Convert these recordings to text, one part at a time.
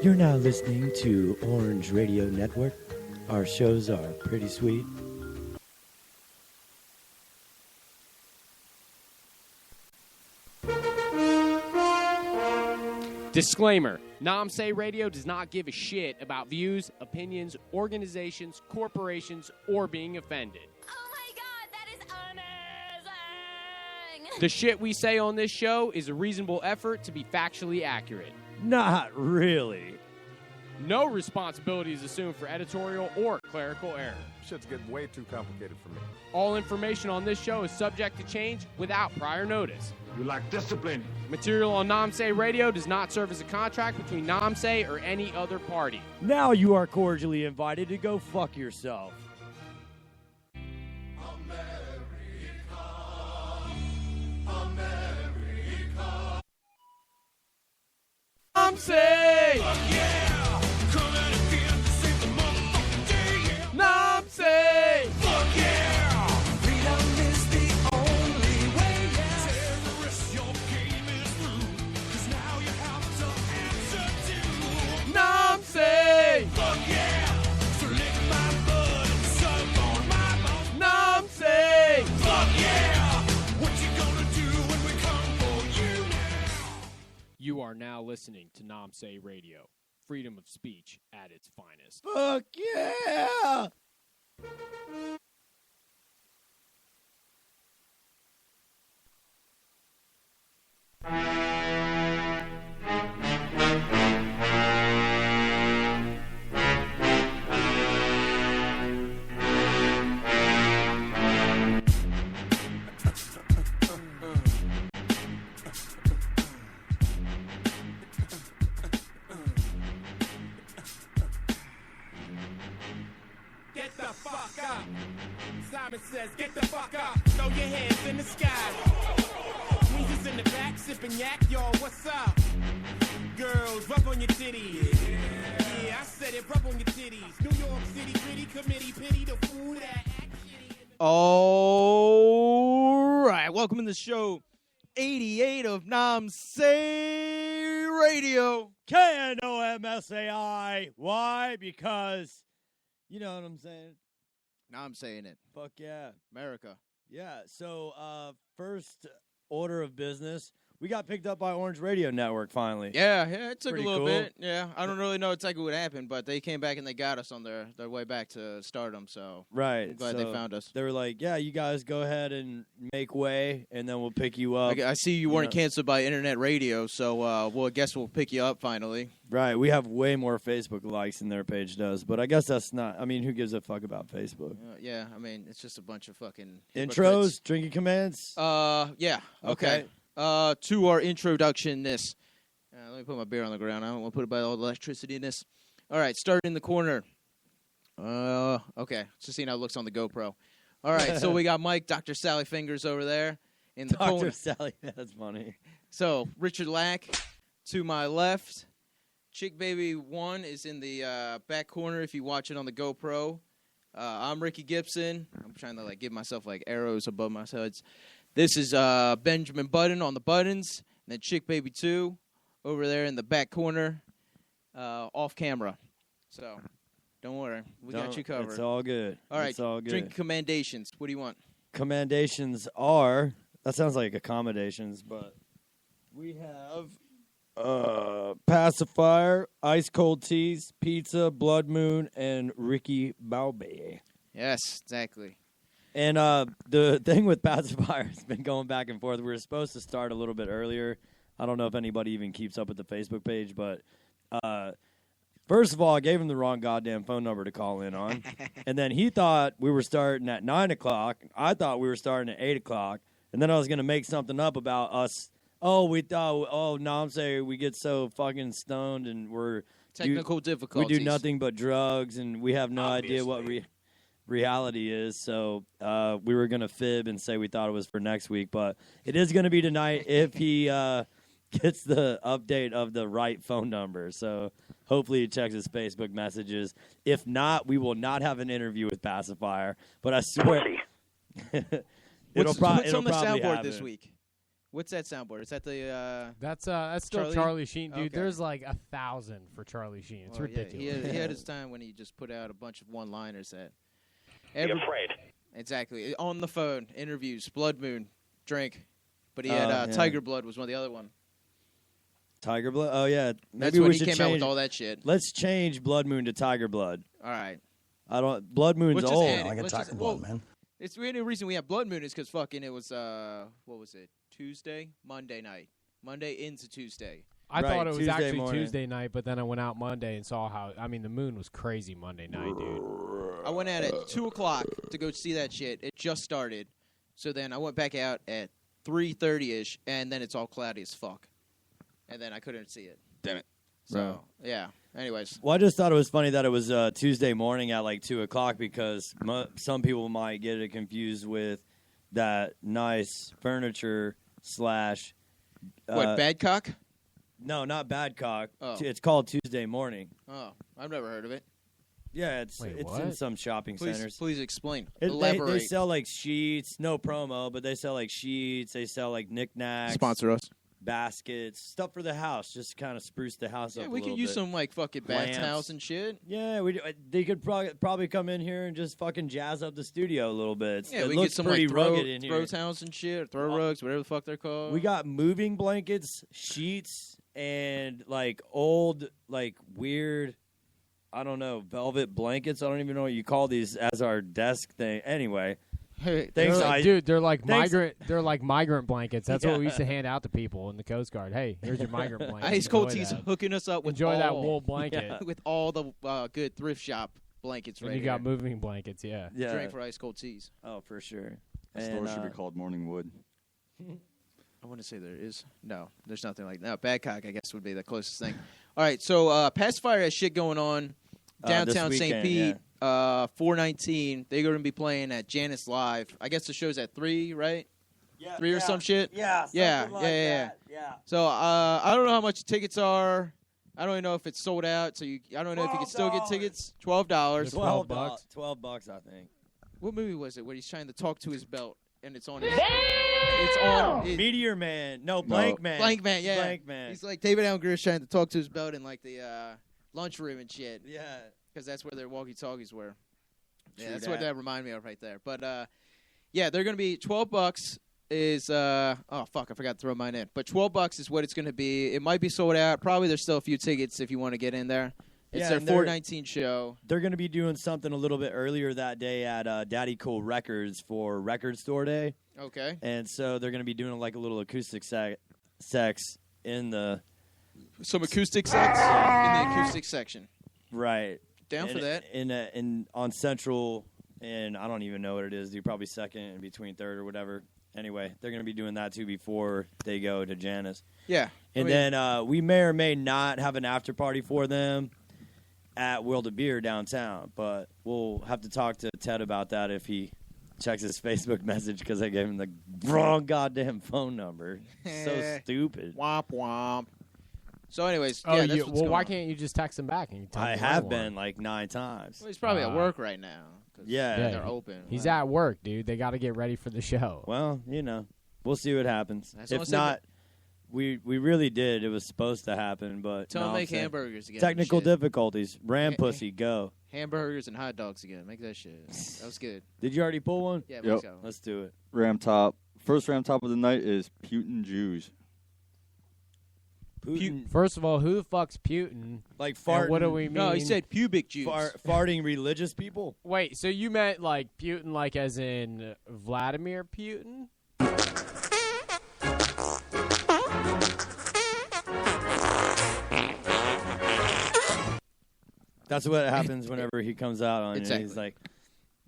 You're now listening to Orange Radio Network. Our shows are pretty sweet. Disclaimer. Namse Radio does not give a shit about views, opinions, organizations, corporations, or being offended. Oh my god, that is amazing! The shit we say on this show is a reasonable effort to be factually accurate. Not really. No responsibility is assumed for editorial or clerical error. Shit's getting way too complicated for me. All information on this show is subject to change without prior notice. You lack discipline. Material on Namse Radio does not serve as a contract between Namse or any other party. Now you are cordially invited to go fuck yourself. Namse! Come out again to save the motherfucking day, yeah. Namse! Fuck yeah! Freedom is the only way, yeah. Terrorists, your game is through. 'Cause now you have to answer to Namse! fuck yeah! So lick my blood and suck on my bones. Namse! Fuck yeah! What you gonna do when we come for you now? You are now listening to Namse Radio. Freedom of speech at its finest. Fuck yeah! Get the fuck up. Simon says, get the fuck up. Throw your hands in the sky. Weezer's in the back, sipping yak. Y'all, what's up? Girls, rub on your titties. Yeah, I said it, rub on your titties. New York City, gritty committee, pity the fool that act shitty. All right, welcome to the show 88 of Namse Radio. KNOMSAI. Why? Because, you know what I'm saying? Now I'm saying it. Fuck yeah. America. Yeah, so first order of business, we got picked up by Orange Radio Network finally. Yeah, it took Pretty a little cool. bit. Yeah, I don't really know exactly what happened, but they came back and they got us on their way back to stardom, so Right. I'm glad so they found us. They were like, yeah, you guys go ahead and make way, and then we'll pick you up. I see you weren't know. canceled by internet radio, so well, I guess we'll pick you up finally. Right. We have way more Facebook likes than their page does, but I guess that's not, I mean, who gives a fuck about Facebook? Yeah, I mean, it's just a bunch of fucking Intros, hypocrites. drinking commands? Yeah, okay. To our introduction, this. Let me put my beer on the ground. I don't want to put it by all the electricity in this. All right, start in the corner. Okay, just seeing how it looks on the GoPro. All right, so we got Mike, Dr. Sally Fingers over there in the Dr. corner. Sally, that's funny. So Richard Lack to my left. Chick Baby 1 is in the back corner if you watch it on the GoPro. I'm Ricky Gibson. I'm trying to give myself arrows above my heads. This is Benjamin Button on the buttons, and then Chick Baby 2 over there in the back corner, off camera. So, don't worry, we got you covered. It's all good. All right, It's all good. drink commendations. What do you want? Commendations are, that sounds like accommodations, but we have Passafire, ice cold teas, pizza, Blood Moon, and Ricky Baube. Yes, exactly. And the thing with Passafire has been going back and forth. We were supposed to start a little bit earlier. I don't know if anybody even keeps up with the Facebook page, but first of all, I gave him the wrong goddamn phone number to call in on. And then he thought we were starting at 9 o'clock. I thought we were starting at 8 o'clock. And then I was going to make something up about us. We get so fucking stoned and we're Technical difficulties. we do nothing but drugs and we have no idea what reality is. So we were going to fib and say we thought it was for next week, but it is going to be tonight if he gets the update of the right phone number. So hopefully he checks his Facebook messages. If not, we will not have an interview with Passafire. But I swear, What's on the soundboard this week? What's that soundboard? Is that the? That's still Charlie Sheen, dude. Okay. There's like 1,000 for Charlie Sheen. It's ridiculous. He had his time when he just put out a bunch of one-liners that. Be afraid. Exactly. On the phone, interviews, Blood Moon, drink, but he had Tiger Blood was one of the other one. Tiger Blood. Oh yeah, That's maybe when we he should came change. out with all that shit. Let's change Blood Moon to Tiger Blood. All right. I don't. Blood Moon's Let's just old. add it. I got Let's Tiger just- Blood, well, man. It's the only reason we have Blood Moon is because fucking it was what was it? Monday night, Monday into Tuesday. I Right, thought it was Tuesday actually morning. Tuesday night, but then I went out Monday and saw how. I mean, the moon was crazy Monday night, dude. I went out at 2:00 to go see that shit. It just started, so then I went back out at 3:30ish, and then it's all cloudy as fuck, and then I couldn't see it. Damn it. So yeah. Anyways, Well, I just thought it was funny that it was Tuesday morning at like 2:00 because some people might get it confused with that nice furniture slash. what Badcock? No, not Badcock. Oh. It's called Tuesday Morning. Oh, I've never heard of it. Yeah, it's Wait, in what? some shopping centers. Please explain. They Elaborate. sell like sheets, no promo, but they sell like sheets. They sell like knickknacks, Sponsor us. baskets, stuff for the house, just to kind of spruce the house up. Yeah, a we could little use bit. some like fucking bath Lamps. towels and shit. Yeah, they could probably come in here and just fucking jazz up the studio a little bit. Yeah, It we looks get some pretty like rugged in throw here. towels and shit, or throw rugs, whatever the fuck they're called. We got moving blankets, sheets, and like old, like weird, I don't know, velvet blankets. I don't even know what you call these as our desk thing. Anyway, Hey, thanks, They're like- dude, they're like thanks- migrant blankets. That's Yeah. what we used to hand out to people in the Coast Guard. Hey, here's your migrant blanket. Ice Cold Enjoy Tea's that. hooking us up with Enjoy that all, wool blanket. Yeah. with all the good thrift shop blankets And right you got here. moving blankets, yeah. yeah. Drink for Ice Cold Teas. Oh, for sure. The And, store should be called Morning Wood. I want to say there is. No, there's nothing like that. No, Badcock, I guess, would be the closest thing. All right, so Passafire has shit going on downtown this St. weekend, Pete. 419. They're going to be playing at Janice Live. I guess the show's at 3, right? yeah, 3 or some shit? Yeah, Yeah, yeah. So I don't know how much the tickets are. I don't even know if it's sold out. So I don't know if you can still get tickets. $12. $12 $12, $12, I think. What movie was it where he's trying to talk to his belt and it's on his... It's on... Meteor Man. No, Blank Man. Blank Man, yeah. Blank Man. He's like David Allen Greer's trying to talk to his belt in like the lunchroom and shit. Yeah. Because that's where their walkie-talkies were. Yeah, True that's what that. that reminded me of right there. But, yeah, they're going to be $12 is, oh, fuck, I forgot to throw mine in. But $12 is what it's going to be. It might be sold out. Probably there's still a few tickets if you want to get in there. It's Yeah, their and they're- 419 show. They're going to be doing something a little bit earlier that day at Daddy Cool Records for Record Store Day. Okay. And so they're going to be doing like a little acoustic sex in the... Some acoustic sex in the acoustic section. Right. Down for that. In on Central, and I don't even know what it is. Dude, probably second and between third or whatever. Anyway, they're going to be doing that too before they go to Janice. Yeah. And then we may or may not have an after party for them at World of Beer downtown, but we'll have to talk to Ted about that if he checks his Facebook message because I gave him the wrong goddamn phone number. So stupid. Womp womp. So, anyways, Oh, yeah, that's what's well, going why on. can't you just text him back? And you tell him I the have right been one? like 9 times. Well, he's probably at work right now. 'Cause Yeah. they're open. He's at work, dude. They got to get ready for the show. Well, you know, we'll see what happens. That's all I If said, not, we really did. It was supposed to happen, but Tell no, him I'm make saying hamburgers again. technical Shit. difficulties. Ram Eh, eh. pussy, go. Hamburgers and hot dogs again. Make that shit. That was good. Did you already pull one? Yeah, Yep. let's go. Let's do it. Ram top. First ram top of the night is Putin Jews. Putin, First of all, who the fuck's Putin? like And farting. what do we mean? No, he said pubic juice. farting religious people. Wait, so you meant like Putin, like as in Vladimir Putin? That's what happens whenever he comes out on. Exactly. It. He's like,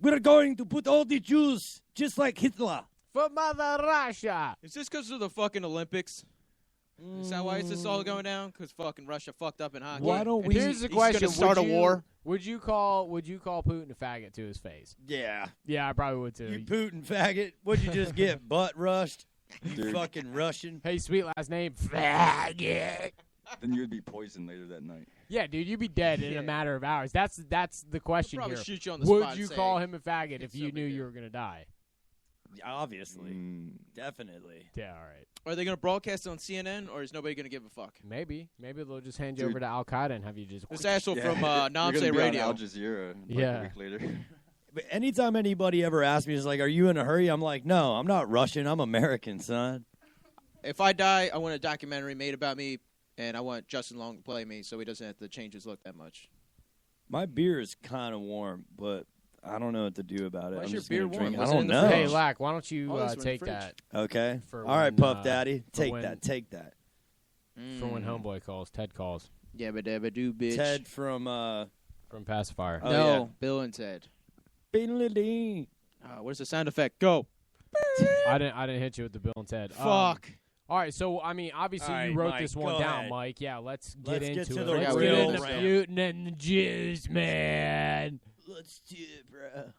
"We're going to put all the Jews just like Hitler." For Mother Russia. Is this because of the fucking Olympics? Is that why it's this all going down? Because fucking Russia fucked up in hockey. Why don't And we? here's the he's question: gonna start would a you- war? Would you call Putin a faggot to his face? Yeah, Yeah, I probably would you too. Putin faggot. What'd you just get? Butt rushed? You Dude. fucking Russian. Hey, sweet last name, faggot. Then you'd be poisoned later that night. Yeah, dude, you'd be dead in Yeah. a matter of hours. That's the question Probably here. shoot you on the Would spot you and say, call him a faggot if "It's you no knew big you deal." were gonna die? Obviously. Definitely. Yeah, all right. Are they going to broadcast it on CNN, or is nobody going to give a fuck? Maybe they'll just hand you over to Al Qaeda and have you just. This asshole from You're Nam gonna Say be Radio. on Al Jazeera Yeah. a week later. But anytime anybody ever asks me, it's like, are you in a hurry? I'm like, no, I'm not Russian. I'm American, son. If I die, I want a documentary made about me, and I want Justin Long to play me so he doesn't have to change his look that much. My beer is kind of warm, but I don't know what to do about it. Why is I'm your just beer gonna warm? drink. I Was it in don't the know. Hey, Lack, why don't you Oh, those were in the take fridge. that Okay. For All right, when, Puff Daddy. for Take when- that. Take that. for when homeboy calls, Ted calls Yabba dabba do, bitch. Ted from from Passafire. Oh, no, yeah. Bill and Ted. Biddle-a-dee. Where's the sound effect? Go. I didn't hit you with the Bill and Ted. Fuck. All right, so I mean, obviously All right, you wrote Mike, this one go down, ahead. Mike. Yeah, let's get Let's into get to it. the Let's real get into rant. Putin and the Jews, man. Let's do it, bro.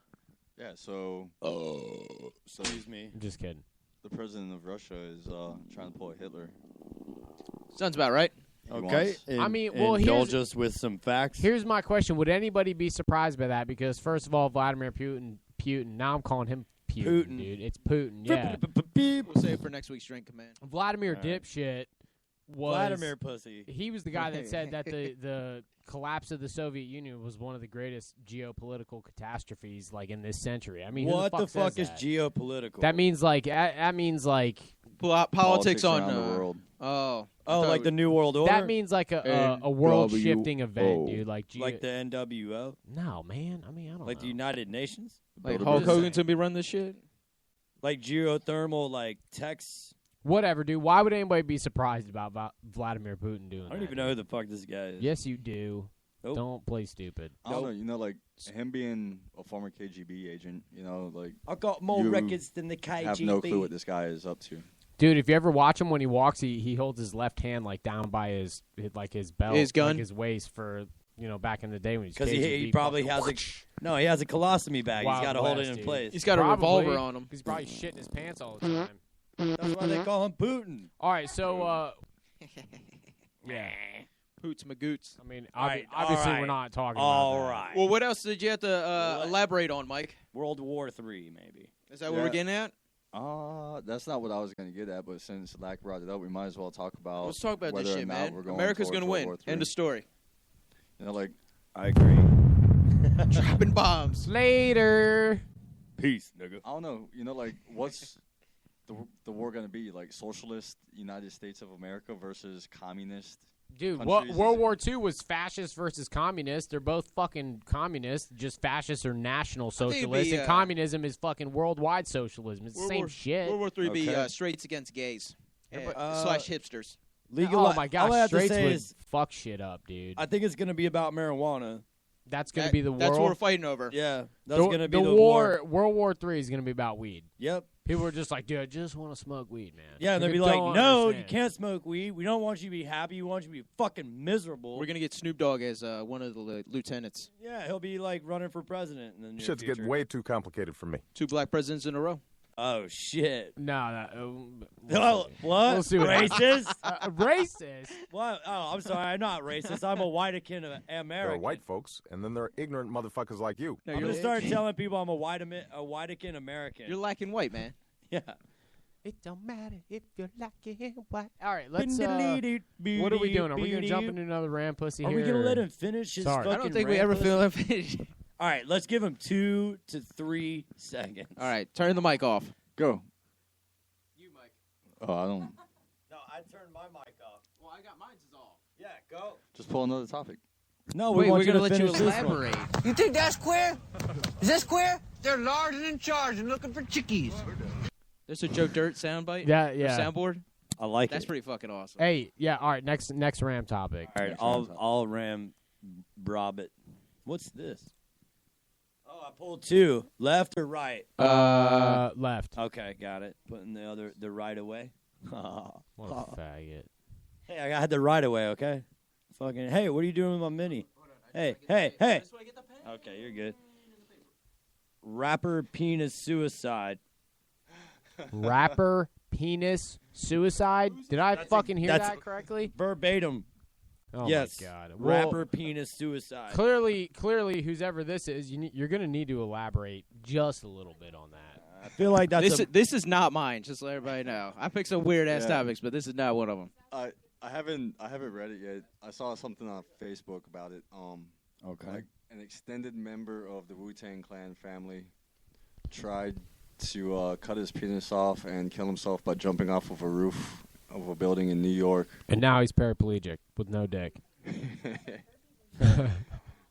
Yeah, so Excuse me. I'm just kidding. the president of Russia is trying to pull a Hitler. Sounds about right. He Okay. wants- I mean, well, indulge here's- us with some facts. Here's my question: would anybody be surprised by that? Because first of all, Vladimir Putin. Now I'm calling him Putin. Dude. It's Putin. Yeah, We'll save it for next week's drink command. Vladimir All right. dipshit was Vladimir pussy. He was the guy that said that the collapse of the Soviet Union was one of the greatest geopolitical catastrophes like in this century. I mean, who What the fuck says is that? geopolitical? That means like Politics on around the world. Oh. oh, like the New World Order. that means like a world shifting event, dude. Like like the NWO, no man. I mean, I don't like know. the United Nations, Like Build a Hulk business. Hogan's gonna be running this shit. like geothermal, like Tex. Whatever, dude. Why would anybody be surprised about Vladimir Putin doing I don't that, even know who the fuck this guy is. Yes, you do. Nope. Don't play stupid. I don't know, you know, like him being a former KGB agent, you know, like I got more You records than the KGB. have no clue what this guy is up to. Dude, if you ever watch him when he walks, he holds his left hand like down by his belt, His gun? like his waist for back in the day when he's Because KGB. he probably has he has a colostomy bag. Wild He's got to hold it West, in dude. place. He's got a Probably. revolver on him. He's probably shitting his pants all the time. That's why they call him Putin. All right, so yeah, Hoots Magoots. I mean, All right, obviously all we're right. not talking All about that. right. Well, what else did you have to elaborate on, Mike? World War III, maybe. Is that what we're Yeah. getting at? That's not what I was going to get at, but since Lack brought it up, we might as well talk about Let's talk about this whether or shit, not man. we're going America's towards gonna World win. War III. End of story. You know, like, I agree. Dropping bombs. Later. Peace, nigga. I don't know, you know, like, what's the war going to be? Like, socialist United States of America versus communist? Dude, Countries World is- War II was fascist versus communist. They're both fucking communist, just fascists or national think it'd socialists. be, And communism is fucking worldwide socialism. It's the World same War- shit. World War III be Okay. straights against gays. Uh, Slash hipsters. Legal. Oh my All I god, have to straights say would is, fuck shit up, dude. I think it's going to be about marijuana. That's gonna be the That's what we're world. fighting over. Yeah, that's going to be the war. World War III is gonna be about weed. Yep. People are just like, dude, I just want to smoke weed, man. Yeah, and they'll be People like, don't no, you understand." can't smoke weed. We don't want you to be happy. We want you to be fucking miserable. We're gonna get Snoop Dogg as one of the lieutenants. Yeah, he'll be like running for president in the near Shit's future. getting way too complicated for me. 2 black presidents in a row. Oh, shit. No. Oh, what? We'll see what Racist? Racist. What? Oh, I'm sorry. I'm not racist. I'm a white-akin American. There are white folks, and then there are ignorant motherfuckers like you. No, I'm you're, going to start telling people I'm a white-akin American. you're lacking white, man. Yeah. It don't matter if you're lacking white. All right, let's. What are we doing? Are we gonna jump into another ram pussy Are here? we going to or- let him finish his Sorry. fucking I don't think we rant ever pussy? feel finished. All right, let's give him 2 to 3 seconds. All right, turn the mic off. Go. You, Mike. Oh, I don't. No, I turned my mic off. Well, I got mine off. Yeah, go. Just pull another topic. No, Wait, we want we're you gonna to let you finish this one. elaborate. You think that's queer? Is this queer? They're large and in charge and looking for chickies. There's a Joe Dirt soundbite. Yeah, or yeah. soundboard. I like That's it. pretty fucking awesome. Hey, yeah. All right, next ram topic. All right, I'll ram Robert. What's this? Oh, I pulled 2. Left or right? Left. Okay, got it. Putting the right away. What a faggot. Hey, I had the right away, okay? Fucking, hey, what are you doing with my mini? Hey. Okay, you're good. Rapper penis suicide. Rapper penis suicide. Did I fucking hear that's- that correctly? Verbatim. Oh yes. my God. Rapper Well, penis suicide. Clearly, whoever this is, you're going to need to elaborate just a little bit on that. I feel like that's This is not mine. Just to let everybody know. I picked some weird ass Yeah. topics, but this is not one of them. I haven't read it yet. I saw something on Facebook about it. okay. Like an extended member of the Wu-Tang Clan family tried to cut his penis off and kill himself by jumping off of a roof of a building in New York. And now he's paraplegic with no dick.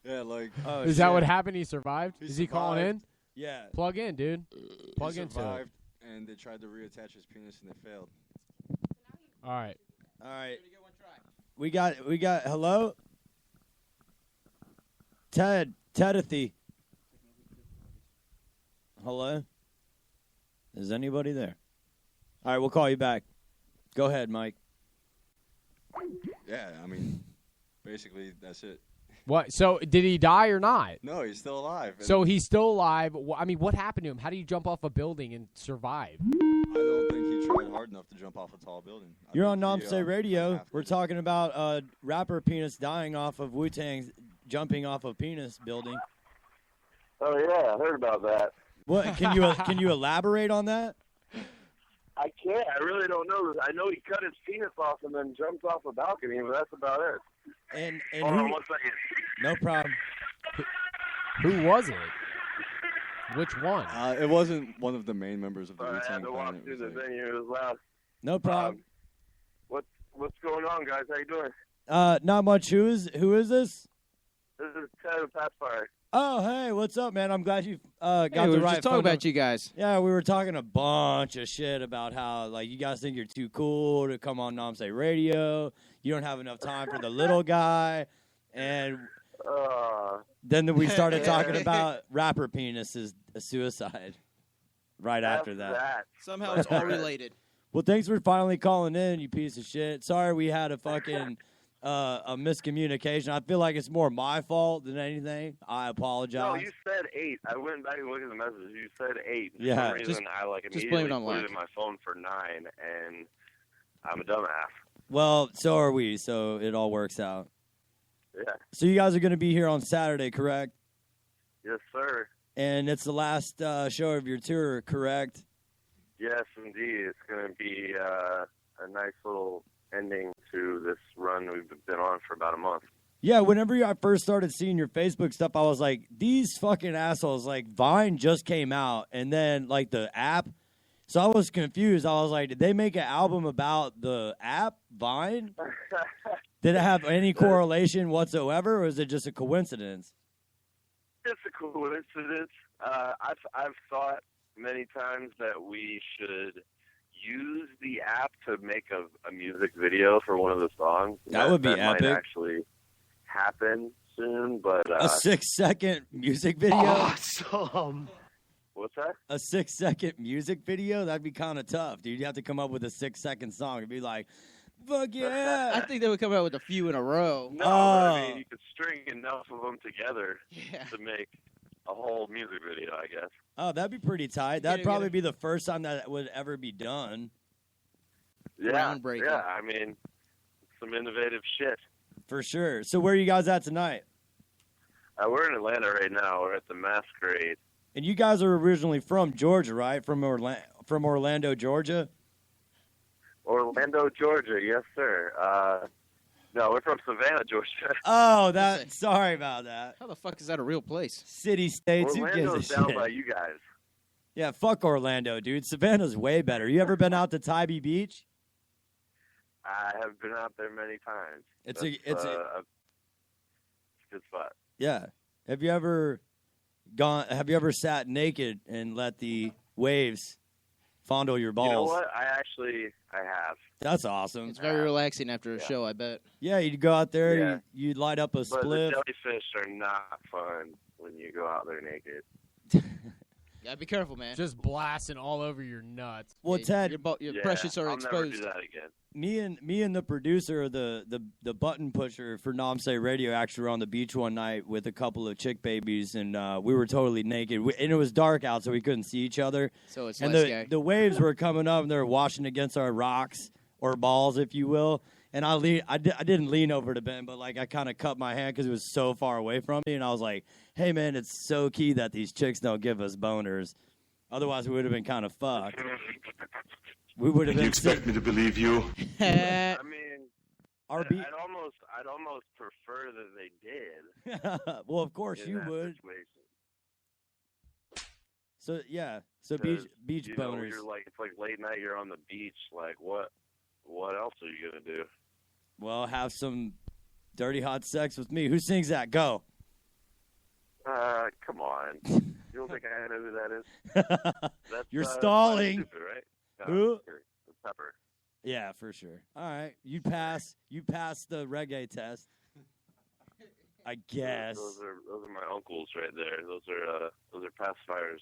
Yeah, like Oh, Is that what happened? He survived? He Is he calling in? survived. Yeah. Plug in, dude. Plug he into it. survived, and they tried to reattach his penis and they failed. All right. All right. We got hello? Tedithy. Hello? Is anybody there? All right, we'll call you back. Go ahead, Mike. Yeah, I mean, basically that's it. What? So did he die or not? No, he's still alive. So he's still alive. I mean, what happened to him? How do you jump off a building and survive? I don't think he tried hard enough to jump off a tall building. You're on Nomsay Radio. We're talking about rapper penis dying off of Wu-Tang's jumping off of penis building. Oh yeah, I heard about that. What can you elaborate on that? I can't. I really don't know. I know he cut his penis off and then jumped off a balcony, but that's about it. And Hold on 1 second. No problem. Who was it? Which one? It wasn't one of the main members of the I had Wu-Tang to Clan. walk It through was the like- venue. It was loud. No problem. What's going on, guys? How you doing? Not much. Who is this? This is Ted of Passafire. Oh, hey, what's up, man? I'm glad you got Hey, we the were right just talking phone about number. you guys. Yeah, we were talking a bunch of shit about how like you guys think you're too cool to come on Nomsay Radio. You don't have enough time for the little guy, and then we started talking about rapper penis is a suicide. Right after that. Somehow it's all related. Well, thanks for finally calling in, you piece of shit. Sorry we had a fucking a miscommunication. I feel like it's more my fault than anything. I apologize. No, you said 8. I went back and looked at the messages. You said 8. For Yeah. some reason, I just blame immediately it on put luck. it in my phone for 9, and I'm a dumbass. Well, so are we, so it all works out. Yeah. So you guys are going to be here on Saturday, correct? Yes, sir. And it's the last show of your tour, correct? Yes, indeed. It's going to be a nice little ending to this run we've been on for about a month. Yeah, whenever I first started seeing your Facebook stuff, I was like, these fucking assholes, like, Vine just came out, and then, like, the app. So I was confused. I was like, did they make an album about the app, Vine? Did it have any correlation whatsoever, or is it just a coincidence? It's a coincidence. I've thought many times that we should use the app to make a music video for one of the songs. That would be might epic. actually happen soon, but A 6-second music video? awesome. What's that? A 6-second music video? That'd be kind of tough, dude. You have to come up with a 6-second song. It'd be like, fuck yeah. I think they would come out with a few in a row. No, but I mean, you could string enough of them together to make a whole music video, I guess. Oh, that'd be pretty tight. That'd probably be the first time that would ever be done. Yeah, Groundbreaking. yeah. I mean, some innovative shit. For sure. So where are you guys at tonight? We're in Atlanta right now. We're at the Masquerade. And you guys are originally from Georgia, right? From Orlando, Georgia? Orlando, Georgia. Yes, sir. No, we're from Savannah, Georgia. Oh, sorry about that. How the fuck is that a real place? City states, who gives a Orlando's down shit? by you guys. Yeah, fuck Orlando, dude. Savannah's way better. You ever been out to Tybee Beach? I have been out there many times. It's a good spot. Yeah. Have you ever sat naked and let the waves fondle your balls? You know what? I have. That's awesome. It's very relaxing after a show, I bet. Yeah, you'd go out there, Yeah. you'd light up a But the spliff. jellyfish are not fun when you go out there naked. Yeah, be careful, man. Just blasting all over your nuts. Well, Ted, your precious are I'll never exposed. do that again. me and the producer, the button pusher for Nomsay Radio, actually were on the beach one night with a couple of chick babies, and we were totally naked. And it was dark out, so we couldn't see each other. So it's and less gay. the waves were coming up, and they were washing against our rocks or balls, if you will. And I didn't lean over to Ben, but like I kind of cut my hand because it was so far away from me, and I was like, "Hey man, it's so key that these chicks don't give us boners, otherwise we would have been kind of fucked. We would have been." You expect me to believe you? I mean, RB. I'd almost prefer that they did. Well, of course in you that would. situation. So yeah, so 'Cause, beach you know, boners. you're like, it's like late night. You're on the beach. Like, what else are you gonna do? Well, have some dirty hot sex with me. Who sings that? Go. Come on. You don't think I know who that is? That's, You're stalling. Stupid, right? No, Who? it's Pepper. Yeah, for sure. All right, you pass the reggae test. I guess. Those are my uncles right there. Those are Pacifire's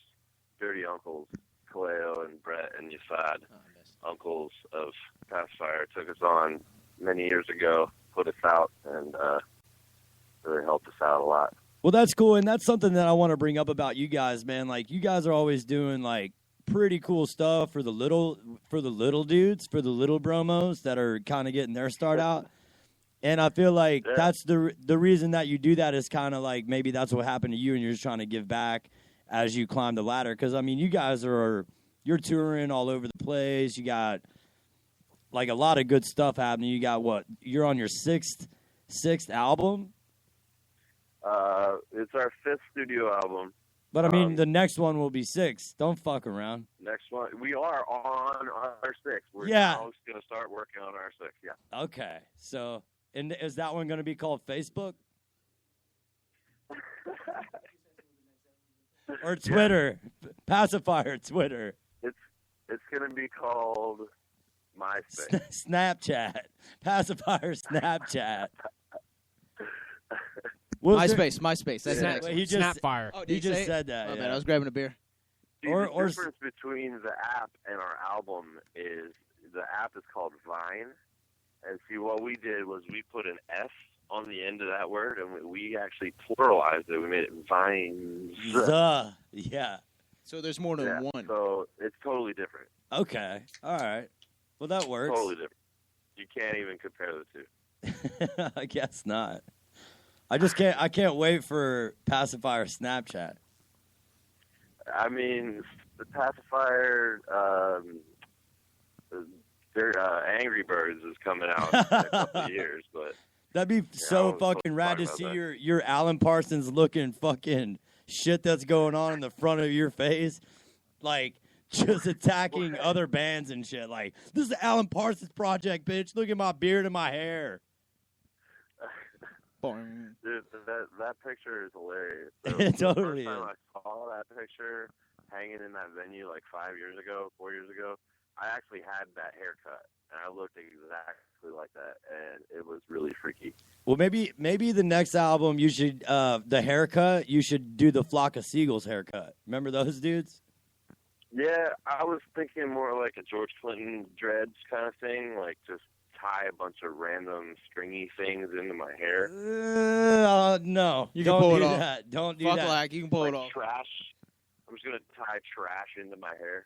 dirty uncles, Kaleo and Brett and Yasad. Uncles of Passafire took us on many years ago, put us out, and really helped us out a lot. Well, that's cool, and that's something that I want to bring up about you guys, man. Like, you guys are always doing like pretty cool stuff for the little dudes, for the little bromos that are kind of getting their start out. And I feel like that's the reason that you do that is kind of like maybe that's what happened to you, and you're just trying to give back as you climb the ladder. Because I mean, you guys you're touring all over the place. You got like a lot of good stuff happening. You got what? You're on your sixth album. It's our 5th studio album. But I mean, the next one will be 6. Don't fuck around. Next one, we are on our 6th. We're Yeah. now going to start working on our 6th. Yeah. Okay, so and is that one going to be called Facebook or Twitter? Pacifier Twitter. It's going to be called MySpace. Snapchat. Pacifier Snapchat. MySpace. That's next. He just Snapfire. Oh, did he you just say it? said that. Oh, yeah. man, I was grabbing a beer. See, Or- the difference between the app and our album is the app is called Vine. And see, what we did was we put an S on the end of that word, and we actually pluralized it. We made it Vines. Yeah. So there's more than one. So it's totally different. Okay. All right. Well, that works. Totally different. You can't even compare the two. I guess not. I can't wait for Pacifier Snapchat. I mean, the Pacifier, Angry Birds is coming out in a couple of years, but That'd be so fucking rad to see your Alan Parsons looking fucking shit that's going on in the front of your face, like just attacking other bands and shit. Like, this is the Alan Parsons project, bitch. Look at my beard and my hair. Dude, that picture is hilarious. It totally the first time is. I saw that picture hanging in that venue like 4 years ago, I actually had that haircut, and I looked exactly like that, and it was really freaky. Well, maybe the next album you should the haircut. You should do the Flock of Seagulls haircut. Remember those dudes? Yeah, I was thinking more like a George Clinton dreads kind of thing, like just tie a bunch of random stringy things into my hair. No, You don't can pull do it off. that. Don't do Fuck that. like, you can pull it Like off. trash. I'm just gonna tie trash into my hair.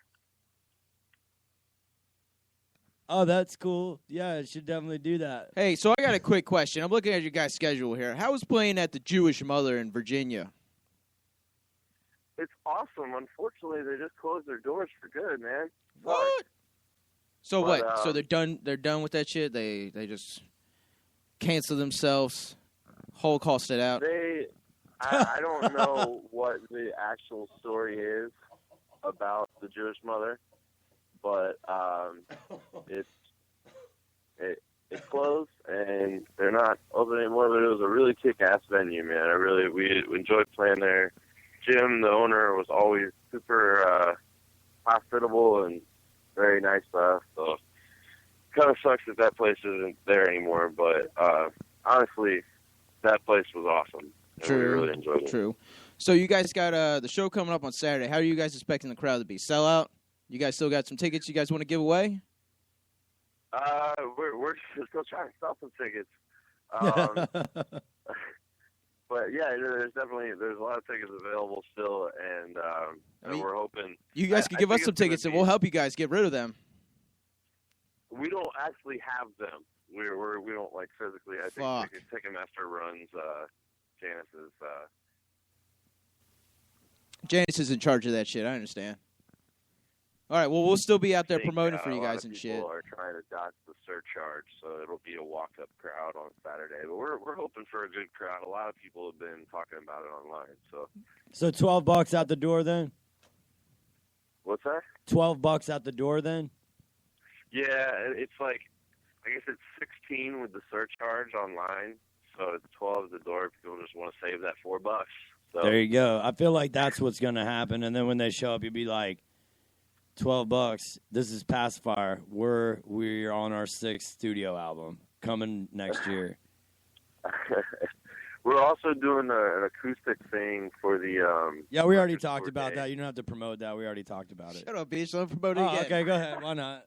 Oh, that's cool. Yeah, it should definitely do that. Hey, so I got a quick question. I'm looking at your guys' schedule here. How was playing at the Jewish Mother in Virginia? It's awesome. Unfortunately, they just closed their doors for good, man. What? So But, what? So they're done. They're done with that shit. They just cancel themselves, Holocaust it out. I don't know what the actual story is about the Jewish Mother, but it closed and they're not open anymore. But it was a really kick-ass venue, man. We enjoyed playing there. Jim, the owner, was always super hospitable and very nice stuff. So kind of sucks that place isn't there anymore. But honestly, that place was awesome. And we really enjoyed it. True. So you guys got the show coming up on Saturday. How are you guys expecting the crowd to be? Sell out? You guys still got some tickets you guys want to give away? We're still trying to sell some tickets. But yeah, there's a lot of tickets available still, and we're hoping You guys could give us some tickets, and we'll help you guys get rid of them. We don't actually have them. we don't like physically. I Fuck. think Ticketmaster runs Janice's. Janice is in charge of that shit. I understand. All right. Well, we'll still be out there I think, promoting for a you lot guys of and shit. People are trying to dodge the surcharge, so it'll be a walk-up crowd on Saturday. But we're hoping for a good crowd. A lot of people have been talking about it online. So $12 out the door then? What's that? $12 out the door then? Yeah, it's like, I guess it's 16 with the surcharge online, so it's 12 at the door if people just want to save that $4. So There you go. I feel like that's what's going to happen. And then when they show up, you'll be like, $12. This is Passafire. We're on our 6th studio album coming next year. we're also doing an acoustic thing for the. Yeah, we already record talked store about day. that. You don't have to promote that. We already talked about it. Shut up, bitch. Don't promote it Oh, again. okay, go ahead. Why not?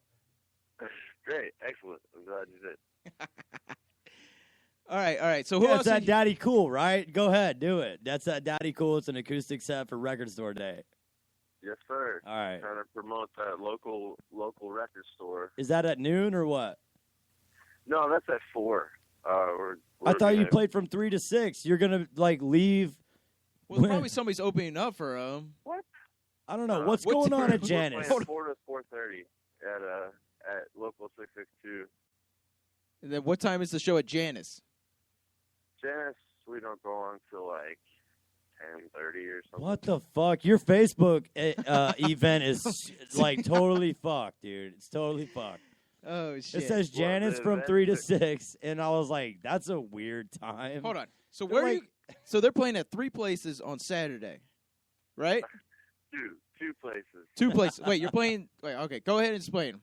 Great, excellent. I'm glad you did. All right. So who Yeah, else? it's that Daddy Cool, right? Go ahead, do it. That's that Daddy Cool. It's an acoustic set for Record Store Day. Yes, sir. All right. Trying to promote that local record store. Is that at noon or what? No, that's at 4. I thought you played from 3 to 6. You're gonna like leave. Well, probably somebody's opening up for What? I don't know what's going on at Janice. We're playing 4 to 4:30 at local 662. And then what time is the show at Janice? Janice, we don't go on till like 10:30 or something. What the fuck? Your Facebook event is like totally fucked, dude. It's totally fucked. Oh shit! It says Well, Janice the from event 3 to is- 6, and I was like, that's a weird time. Hold on. So They're where? like- you, so they're playing at 3 places on Saturday, right? Two places. 2 places. Wait, you're playing. Wait, okay. Go ahead and explain.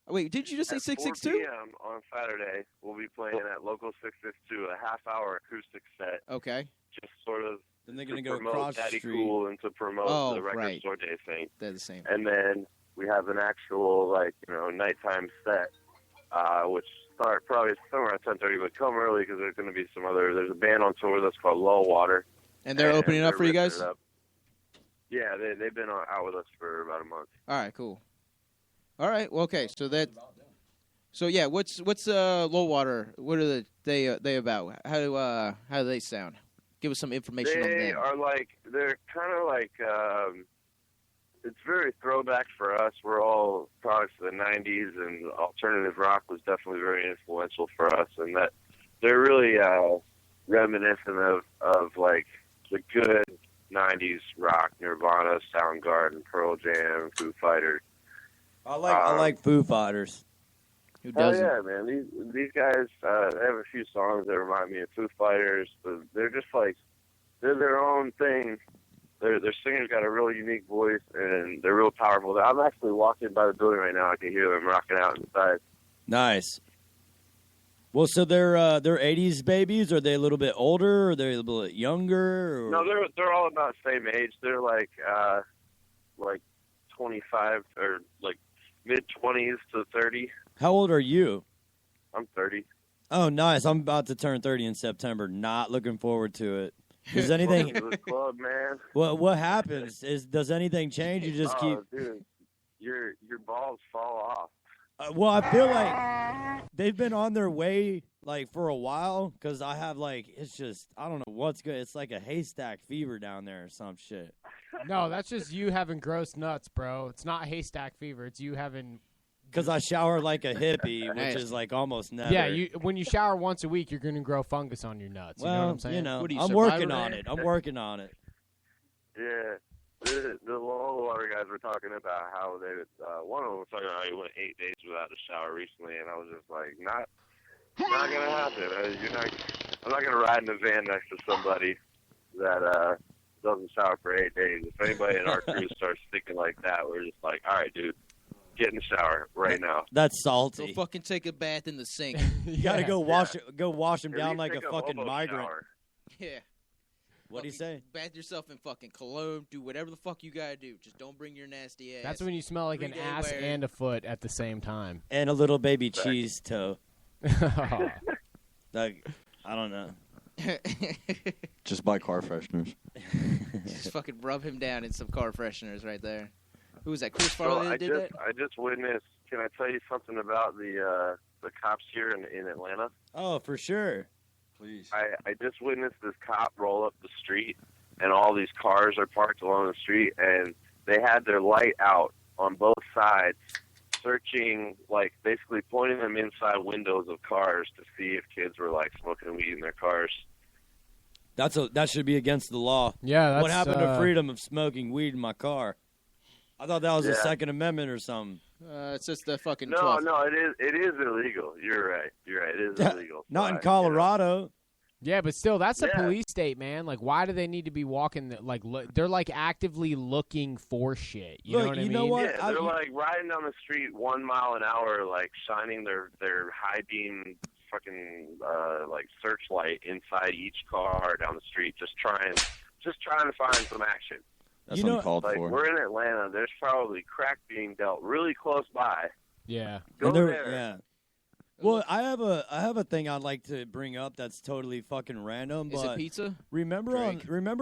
Wait, did you just say At 4 662? p.m. on Saturday, we'll be playing at local 662, a half-hour acoustic set. Okay. Just sort of Then they're to gonna go promote across the Daddy street. Cool and to promote Oh, the record right. store day thing. They're the same. And then we have an actual, nighttime set, which start probably somewhere at 10:30, but come early because there's going to be there's a band on tour that's called Low Water. And they're opening up for you ripping guys? it up. Yeah, they've been out with us for about a month. All right, cool. All right, well, okay. So yeah, what's Low Water? What are they about? How do they sound? Give us some information on They them. are they're kind of like, it's very throwback for us. We're all products of the 90s, and alternative rock was definitely very influential for us, and that they're really reminiscent of like the good 90s rock, Nirvana, Soundgarden, Pearl Jam, Foo Fighters. I like Foo Fighters. Who Oh doesn't? yeah, man! These guys they have a few songs that remind me of Foo Fighters, but they're just they're their own thing. Their singer's got a really unique voice, and they're real powerful. I'm actually walking by the building right now. I can hear them rocking out inside. Nice. Well, so they're 80s babies. Are they a little bit older? Or are they a little bit younger? Or? No, they're all about the same age. They're like 25 or like mid-20s to 30. How old are you? I'm 30. Oh, nice. I'm about to turn 30 in September. Not looking forward to it. Does anything? Welcome to the club, man. What happens? Does anything change? You just keep. Dude, your balls fall off. Well, I feel like they've been on their way for a while because I have it's just I don't know what's good. It's like a haystack fever down there or some shit. No, that's just you having gross nuts, bro. It's not haystack fever. It's you having. Because I shower like a hippie, which Nice. is almost never. Yeah, when you shower once a week, you're going to grow fungus on your nuts. You know what I'm saying? What are you, I'm Survivor working Man? on it. I'm working on it. Yeah. The Low Water guys were talking about how they one of them was talking about how he went 8 days without a shower recently, and I was just like, not gonna happen. I'm not gonna ride in a van next to somebody that doesn't shower for 8 days. If anybody in our crew starts thinking like that, we're just like, all right, dude, get in the shower right now. That's Go salty. fucking take a bath in the sink. You gotta go wash him At down least like a take fucking hobo migrant. shower. Yeah. What'd he Fucking say? Bath yourself in fucking cologne. Do whatever the fuck you gotta do. Just don't bring your nasty ass. That's when you smell like an 3-day ass wear. and a foot at the same time. And a little baby cheese toe. I don't know. Just buy car fresheners. Just fucking rub him down in some car fresheners right there. Who was that? Chris So Farley that did that? I just witnessed. Can I tell you something about the cops here in Atlanta? Oh, for sure. Please. I just witnessed this cop roll up the street, and all these cars are parked along the street, and they had their light out on both sides, searching, like basically pointing them inside windows of cars to see if kids were like smoking weed in their cars. That should be against the law. Yeah, that's what happened to freedom of smoking weed in my car? I thought that was the Yeah. Second Amendment or something. It's just the fucking No, 12th. no, it is illegal. You're right. It is illegal. Not in But, Colorado. Yeah, but still, that's a Yeah. police state, man. Like, why do they need to be walking? They're like actively looking for shit. You know Look, what I you mean? know what? Yeah, they're like riding down the street 1 mile an hour, like shining their high beam fucking like searchlight inside each car down the street, just trying to find some action. That's You know, uncalled Like for. we're in Atlanta, there's probably crack being dealt really close by. Yeah. Go And there. Yeah. Well, I have a thing I'd like to bring up that's totally fucking random. Is But it pizza? remember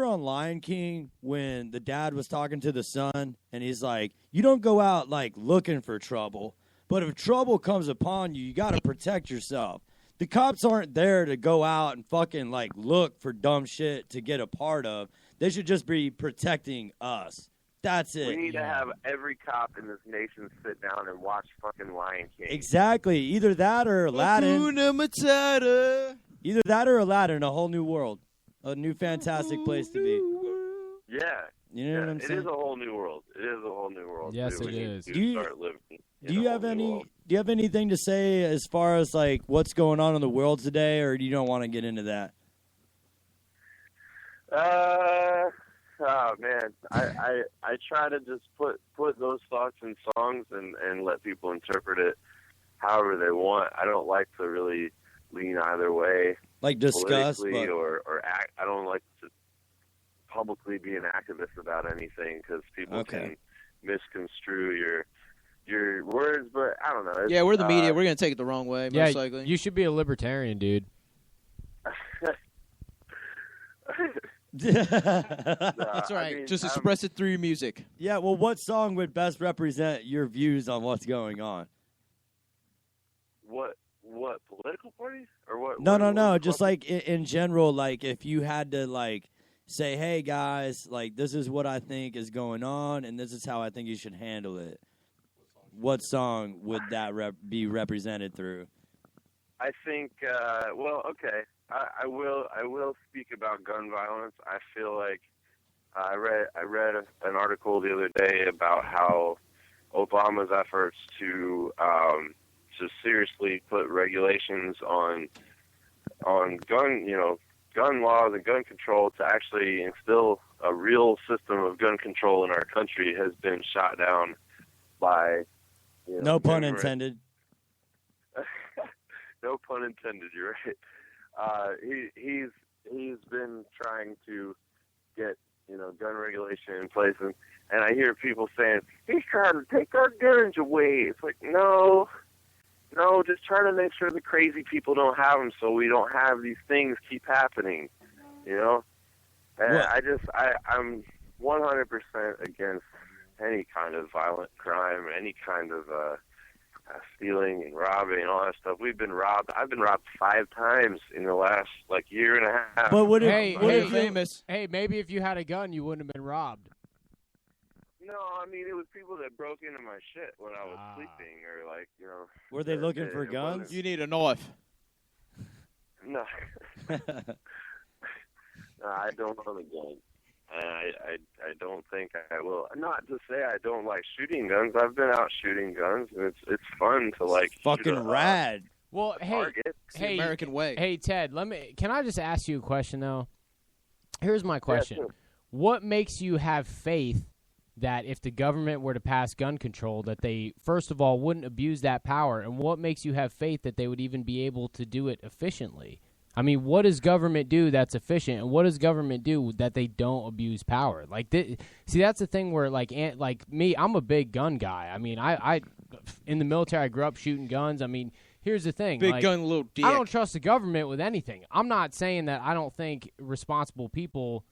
on Lion King when the dad was talking to the son and he's like, "You don't go out like looking for trouble, but if trouble comes upon you, you got to protect yourself." The cops aren't there to go out and fucking like look for dumb shit to get a part of. They should just be protecting us. That's it. We need to have every cop in this nation sit down and watch fucking Lion King. Exactly. Either that or Aladdin. Hakuna Matata. Either that or Aladdin, a whole new world. A new fantastic place to be. Yeah. You know what I'm It saying? is a whole new world. It is a whole new world. Yes, too. it We need is. to Do you- start living in Do a you whole have new any world. do you have anything to say as far as like what's going on in the world today, or do you don't want to get into that? Oh man, I try to just put those thoughts in songs and let people interpret it however they want. I don't like to really lean either way, Like discuss, politically but or act. I don't like to publicly be an activist about anything because people Okay. can misconstrue your words. But I don't know. It's, Yeah, we're the media. We're going to take it the wrong way, Yeah, most likely. you should be a libertarian, dude. That's right. I mean, Just express it through your music. Yeah, well, what song would best represent your views on what's going on? What political party or what? No. Just like in general, like if you had to like say, "Hey guys, like this is what I think is going on, and this is how I think you should handle it." What song would that be represented through? I think. Well, okay. I will speak about gun violence. I feel like I read an article the other day about how Obama's efforts to seriously put regulations on gun laws and gun control to actually instill a real system of gun control in our country has been shot down by No pun numerous- intended. No pun intended. You're right. He's been trying to get gun regulation in place, and I hear people saying he's trying to take our guns away. It's like no, just trying to make sure the crazy people don't have them, so we don't have these things keep happening. And I'm 100% against any kind of violent crime, any kind of stealing and robbing and all that stuff. We've been robbed. I've been robbed 5 times in the last year and a half. But Hey, maybe if you had a gun, you wouldn't have been robbed. No, I mean it was people that broke into my shit when I was sleeping, or Were they looking for it guns? wasn't- You need a knife. No. No, I don't own a gun. I don't think I will. Not to say I don't like shooting guns. I've been out shooting guns, and it's fun to shoot fucking rad. Well, hey, target. It's the American way. Hey, Ted, can I just ask you a question though? Here's my question: sure. What makes you have faith that if the government were to pass gun control, that they first of all wouldn't abuse that power, and what makes you have faith that they would even be able to do it efficiently? I mean, what does government do that's efficient, and what does government do that they don't abuse power? See, that's the thing where, like me, I'm a big gun guy. I mean, I in the military, I grew up shooting guns. I mean, here's the thing: Big gun, little dick. I don't trust the government with anything. I'm not saying that I don't think responsible people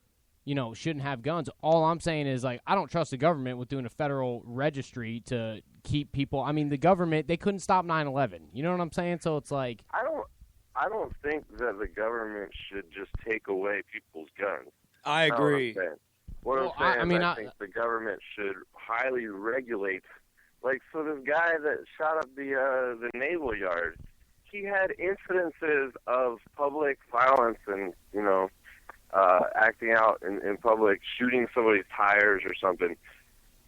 shouldn't have guns. All I'm saying is, like, I don't trust the government with doing a federal registry to keep people. I mean, the government, they couldn't stop 9/11. You know what I'm saying? So it's like, I don't think that the government should just take away people's guns. I agree. What I'm saying is I think the government should highly regulate. Like, so this guy that shot up the naval yard, he had incidences of public violence and, acting out in public, shooting somebody's tires or something.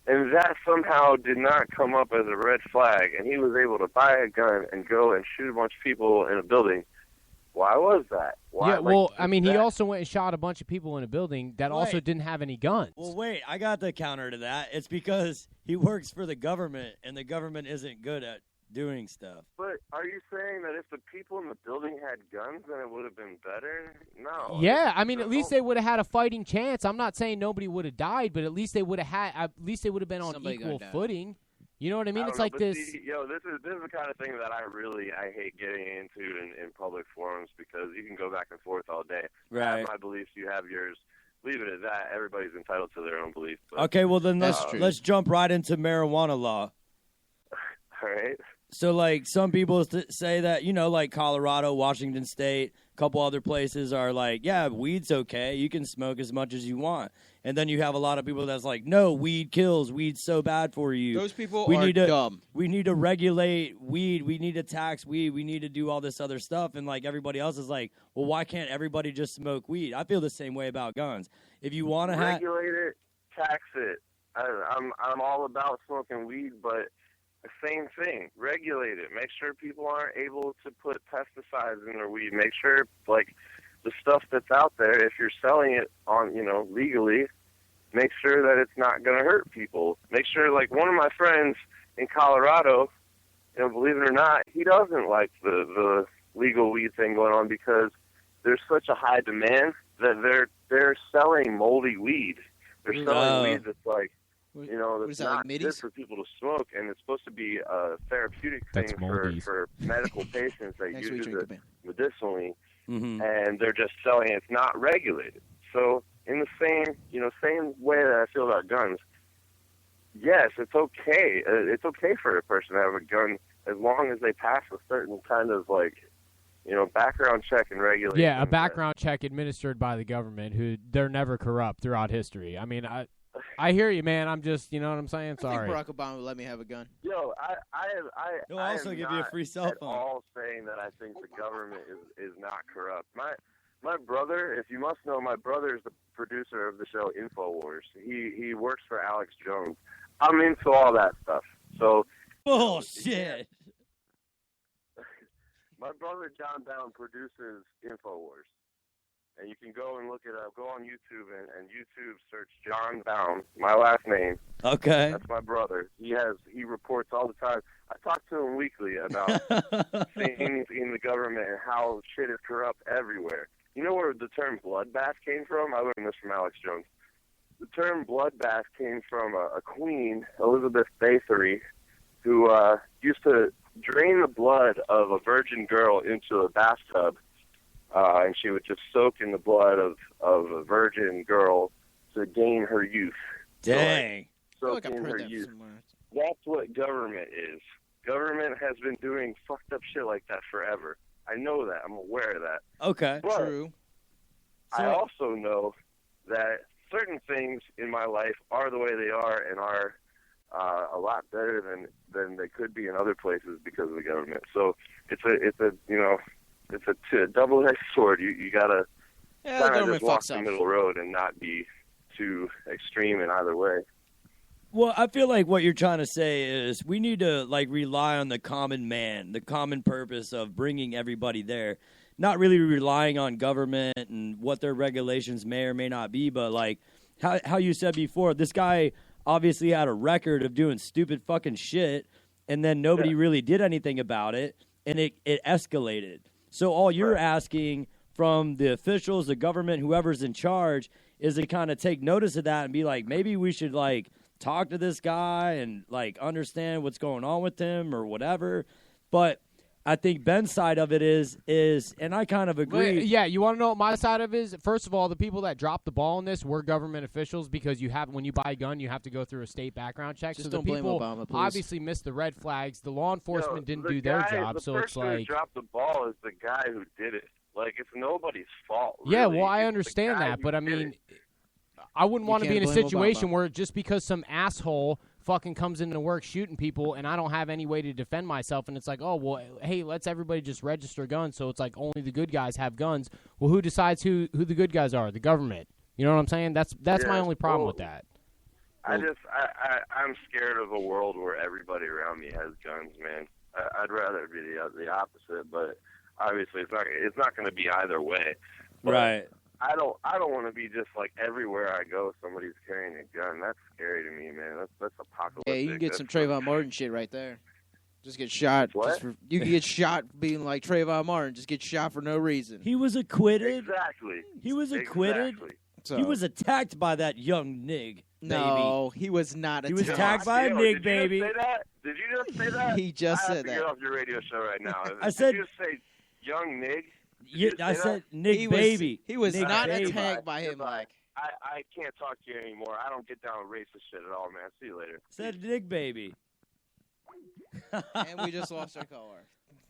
And that somehow did not come up as a red flag, and he was able to buy a gun and go and shoot a bunch of people in a building. Why was that? Why? Yeah, well, I mean, he also went and shot a bunch of people in a building that also didn't have any guns. Well, wait, I got the counter to that. It's because he works for the government, and the government isn't good at doing stuff. But are you saying that if the people in the building had guns, then it would have been better? No. Yeah, I mean, at least they would have had a fighting chance. I'm not saying nobody would have died, but at least they would have been on equal footing. You know what I mean? It's like this. See, this is the kind of thing that I hate getting into in public forums, because you can go back and forth all day. Right. I have my beliefs, you have yours. Leave it at that. Everybody's entitled to their own beliefs. Okay, well then let's jump right into marijuana law. All right. So, like, some people say that, like Colorado, Washington State, a couple other places are like, yeah, weed's okay. You can smoke as much as you want. And then you have a lot of people that's like, no, weed kills. Weed's so bad for you. Those people are dumb. We need to regulate weed. We need to tax weed. We need to do all this other stuff. And, like, everybody else is like, well, why can't everybody just smoke weed? I feel the same way about guns. If you want to regulate it, tax it. I'm all about smoking weed, but same thing. Regulate it. Make sure people aren't able to put pesticides in their weed. Make sure, like, the stuff that's out there, if you're selling it on, legally, make sure that it's not going to hurt people. Make sure, like, one of my friends in Colorado, believe it or not, he doesn't like the legal weed thing going on, because there's such a high demand that they're selling moldy weed. They're selling weed that's like, that's not good for people to smoke, and it's supposed to be a therapeutic thing for medical patients that use it medicinally, and they're just selling it. It's not regulated. So in the same way that I feel about guns, yes, it's okay. It's okay for a person to have a gun as long as they pass a certain kind of, like, background check and regulation. Yeah, a background check administered by the government, who they're never corrupt throughout history. I mean, I hear you, man. I'm just, you know what I'm saying? Sorry. I think Barack Obama would let me have a gun. Yo, He'll also give you a free cell phone. I'm all saying that I think the government is not corrupt. My brother, if you must know, my brother is the producer of the show InfoWars. He works for Alex Jones. I'm into all that stuff. So. Bullshit. My brother John Down produces InfoWars. And you can go and look it up. Go on YouTube and YouTube search John Down, my last name. Okay. That's my brother. He reports all the time. I talk to him weekly about things in the government and how shit is corrupt everywhere. You know where the term bloodbath came from? I learned this from Alex Jones. The term bloodbath came from a queen, Elizabeth Bathory, who used to drain the blood of a virgin girl into a bathtub. And she would just soak in the blood of a virgin girl to gain her youth. Dang. So, like, soak in her youth. That's what government is. Government has been doing fucked up shit like that forever. I know that. I'm aware of that. Okay. But true. I also know that certain things in my life are the way they are and are a lot better than they could be in other places because of the government. So it's a double-edged sword. You gotta kind of just walk the middle road and not be too extreme in either way. Well, I feel like what you're trying to say is we need to, like, rely on the common man, the common purpose of bringing everybody there, not really relying on government and what their regulations may or may not be, but, like, how you said before, this guy obviously had a record of doing stupid fucking shit, and then nobody really did anything about it, and it escalated. So all you're asking from the officials, the government, whoever's in charge, is to kind of take notice of that and be like, maybe we should, like, talk to this guy and, like, understand what's going on with him or whatever. But I think Ben's side of it is, and I kind of agree. Yeah, you want to know what my side of it is? First of all, the people that dropped the ball in this were government officials because when you buy a gun, you have to go through a state background check. Just so don't the blame people Obama, please. obviously missed the red flags. The law enforcement didn't do their job, so it's The person who like. dropped the ball is the guy who did it. Like, it's nobody's fault. Yeah, really. well, I It's the understand guy that, who but I did mean, it. I wouldn't want to be in a can't blame situation Obama. where just because some asshole fucking comes into work shooting people and I don't have any way to defend myself, and it's like, oh, well, hey, let's everybody just register guns, so it's like only the good guys have guns. Well, who decides who the good guys are? The government. You know what I'm saying? That's my only problem with that. I'm scared of a world where everybody around me has guns, man. I'd rather be the opposite, but obviously it's not going to be either way. But Right. I don't want to be just like everywhere I go, somebody's carrying a gun. That's scary to me, man. That's apocalyptic. Yeah, you can get some Trayvon Martin shit right there. Just get shot. What? You can get shot being like Trayvon Martin. Just get shot for no reason. He was acquitted. Exactly. He was acquitted. Exactly. So, He was attacked by that young nig. no, he was not. He was attacked. attacked by a Yo, nig, did you baby. just say that? Did you just say that? He just I have said to that. get off your radio show right now. I said- Did you just say young nig? I said nig He was- baby. He was Nig not baby. attacked by him. Goodbye. Like I can't talk to you anymore. I don't get down with racist shit at all, man. See you later. Said nig baby. and we just lost our caller.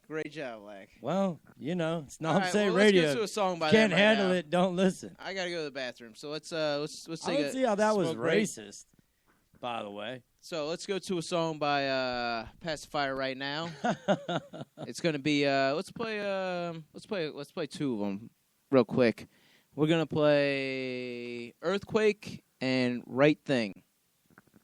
Great job, like. Well, it's All not right, say well, radio. Let's get to a song by Can't them right handle now. it. Don't listen. I gotta go to the bathroom, so let's take I don't see how that was smoke break. racist. By the way. So let's go to a song by Passafire right now. It's gonna be let's play two of them real quick. We're gonna play Earthquake and Right Thing.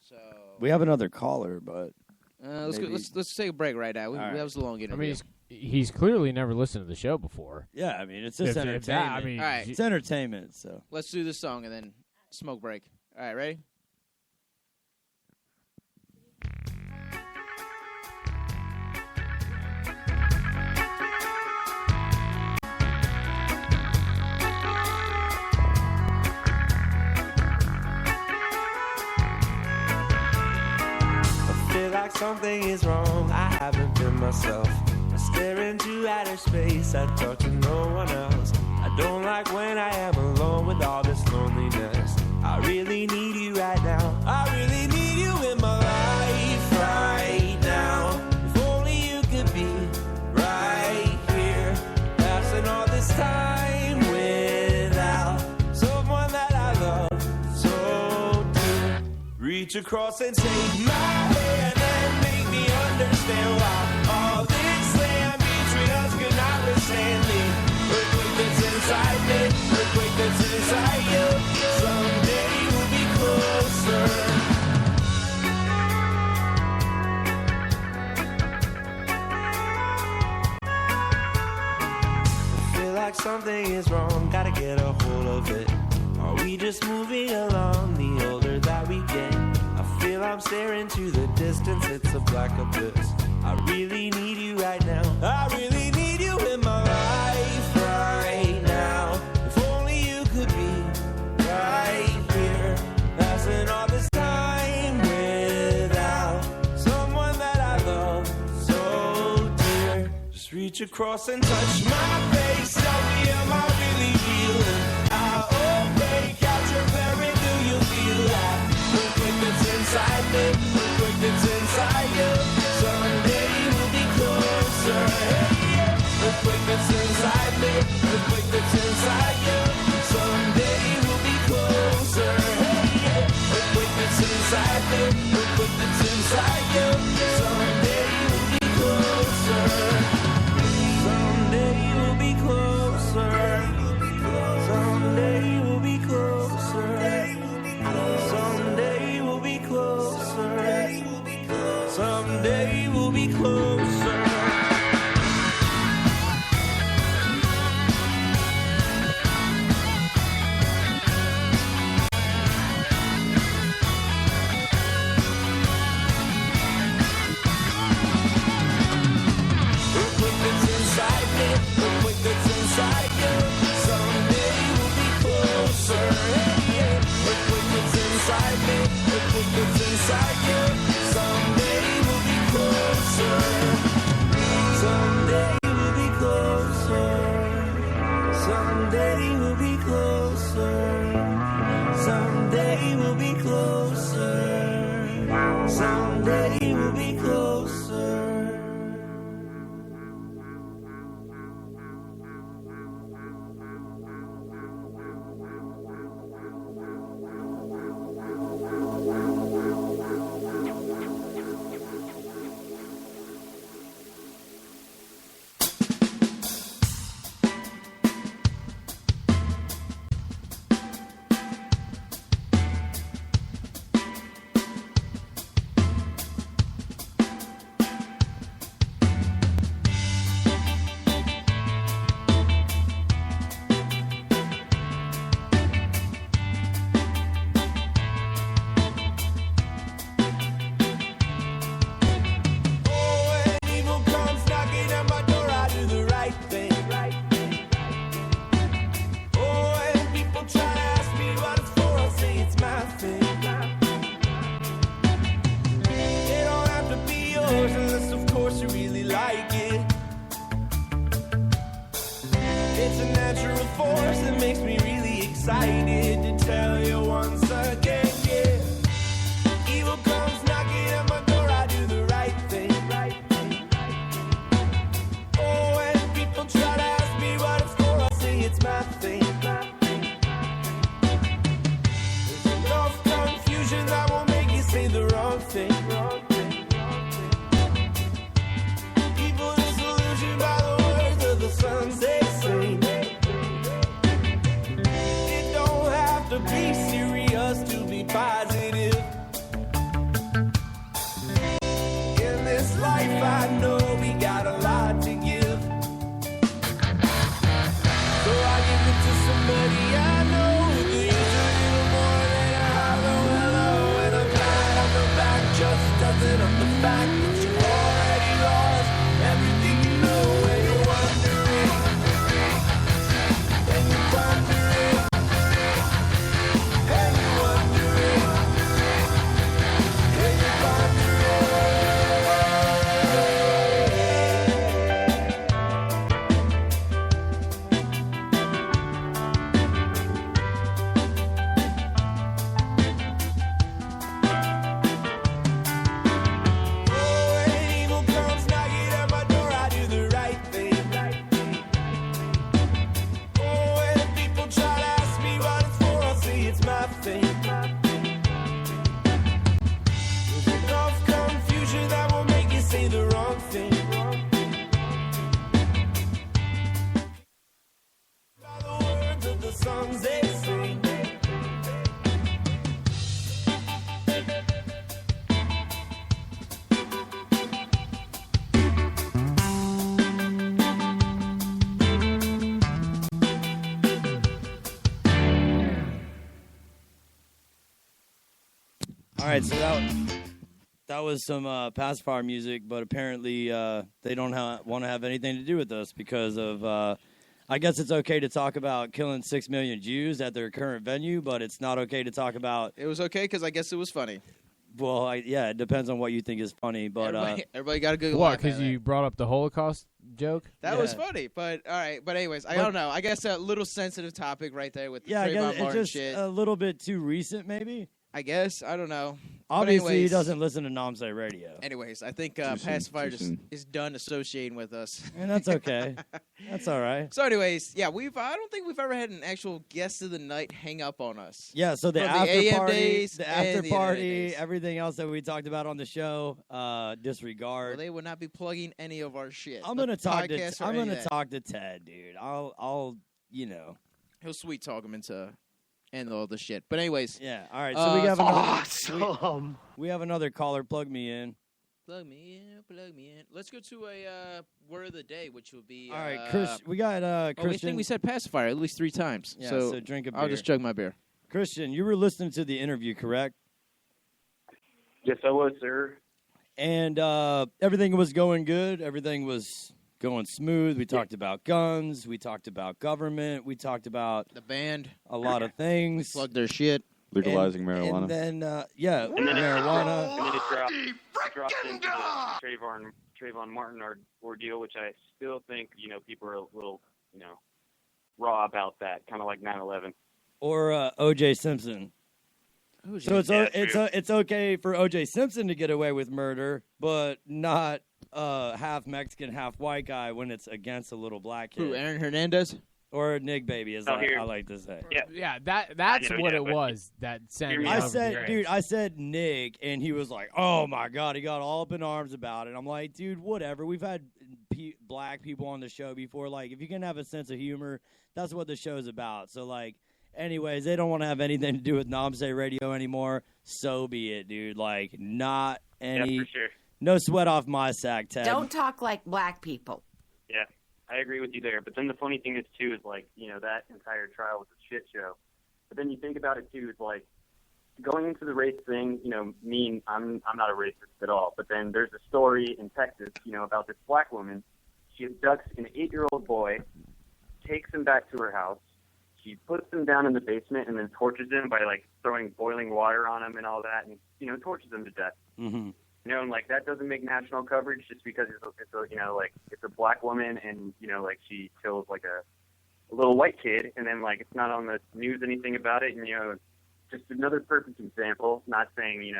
So We have another caller, but let's take a break right now. All right. That was a long I interview. mean, he's clearly never listened to the show before. yeah, I mean it's just If entertainment. that, I mean, All right. It's entertainment. So Let's do this song and then smoke break. All right, ready? I feel like something is wrong, I haven't been myself. I stare into outer space, I talk to no one else. I don't like when I am alone with all this loneliness. I really need you right now. I really need you in my life right now. If only you could be right here, passing all this time without someone that I love so dear. Reach across and take my hand and make me understand why all this land between us could not withstand me. Earthquake that's inside me, earthquake that's inside you. Someday we'll be closer. I feel like something is wrong, gotta get a hold of it. Are we just moving along the older that we get? I feel I'm staring to the distance, it's a black abyss. I really need you right now. I really need you in my life right now. If only you could be right here, passing all this time without someone that I love so dear. Just reach across and touch my face, tell me am I really feeling? I'll obey, catch your parent, do you feel that? Earthquake that's inside me, earthquake that's inside you. Someday we'll be closer. Hey, yeah. Earthquake that's inside me, earthquake that's inside you. Someday we'll be closer. Hey, yeah. Earthquake that's inside me, earthquake that's inside you. Someday we'll be closer. Someday we'll be closer. Someday we'll be closer. Someday we'll be closer. Someday we'll be closer. Earthquake that's inside me, earthquake that's inside you. Someday we'll be closer. Hey, yeah. Earthquake that's inside me, earthquake that's inside you. Someday we'll be closer. excited to tell you once again, yeah. Evil comes knocking at my door, I do the right thing. Oh, when people try to ask me what it's for, I'll say it's my thing. There's enough confusion that will make you say the wrong thing. People disillusioned by the words of the songs they sing. It don't have to be serious to be positive. In this life I know we got a lot to give. So I give it to somebody I know who could use a little more than a hello. And a pat on the back just doesn't up the fact that you already lost everything you know. When you're wondering, and you're wondering, and you're wondering, and you're when evil comes knocking at my door, I do the right thing. Oh, when people try to ask me what it's for, I'll say it's my thing. There's enough confusion that will make you say the wrong thing. By the words of the songs they sing. All right, so that was some Passafire music, but apparently they don't want to have anything to do with us because of. I guess it's okay to talk about killing 6 million Jews at their current venue, but it's not okay to talk about. It was okay because I guess it was funny. Well, yeah, it depends on what you think is funny, but Everybody got a good What? laugh at Because it. you brought up the Holocaust joke? That Yeah. was funny, but all right. But anyways, I don't know. I guess a little sensitive topic right there with the yeah, I guess Trayvon it's Martin just shit. a little bit too recent, maybe. I guess I don't know. But Obviously, he anyways- doesn't listen to Namse Radio, Anyways, I think soon, Pacifier too just soon. is done associating with us. and that's okay. That's all right. So, anyways, yeah, I don't think we've ever had an actual guest of the night hang up on us. Yeah, so the From the after AM party, days the and after the internet party, days. everything else that we talked about on the show, Well, disregard. they would not be plugging any of our shit. I'm The gonna talk to podcast or I'm any of gonna that. talk to Ted, dude. I'll He'll sweet talk him into and all the shit. But anyways, yeah. All right, so we have another Awesome. we have another caller. Plug me in. plug me in, plug me in. Let's go to a word of the day, which will be. All right, Chris. We got Oh, I Christian. think we said pacifier at least 3 times. Yeah, so so drink a beer. I'll just chug my beer. Christian, you were listening to the interview, correct? Yes, I was, sir. And everything was going good. Everything was going smooth. We talked about guns. We talked about government. We talked about The band a lot of things. plugged their shit. Legalizing marijuana. And then, yeah, And then marijuana. And then it dropped into the Trayvon Martin ordeal, which I still think, people are a little, raw about that, kind of like 9/11. Or O.J. Simpson. So it's okay for O.J. Simpson to get away with murder, but not half Mexican, half white guy when it's against a little black kid. Who, Aaron Hernandez? Or Nig Baby, as I like to say. Yeah, that's what it but- was that sent me I over the said, edge. dude, I said Nig, and he was like, "Oh my god," he got all up in arms about it. I'm like, dude, whatever. We've had black people on the show before. Like, if you can have a sense of humor, that's what the show's about. So, like, anyways, they don't want to have anything to do with Namse Radio anymore. So be it, dude. Like, not any, Yeah, for sure. no sweat off my sack, Ted. Don't talk like black people. Yeah, I agree with you there. But then the funny thing is, too, is like, that entire trial was a shit show. But then you think about it, too, it's like, going into the race thing, I'm not a racist at all. But then there's a story in Texas, about this black woman. She abducts an 8-year-old boy, takes him back to her house. She puts him down in the basement and then tortures him by, like, throwing boiling water on him and all that and, tortures him to death. Mm-hmm. And, like, that doesn't make national coverage just because it's a black woman and, like, she kills, like, a little white kid, and then like it's not on the news anything about it, and just another perfect example. Not saying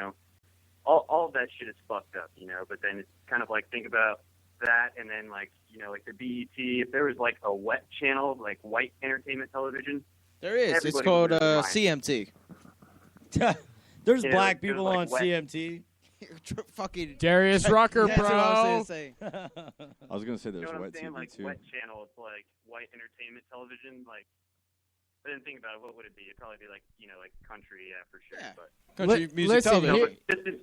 all of that shit is fucked up, but then it's kind of like think about that, and then like like the BET, if there was like a wet channel, like white entertainment television. There is. It's Everybody called would lose their CMT. There's Yeah, black it was people like on wet. CMT. Fucking Darius Rucker, That's what I was bro. gonna say. I was gonna say You there's know what I'm wet saying? TV Like too. wet channel, it's like white entertainment television. Like, I didn't think about it. What would it be? It'd probably be like like country, yeah, for sure. Yeah. But Country music listen, television. here- but this is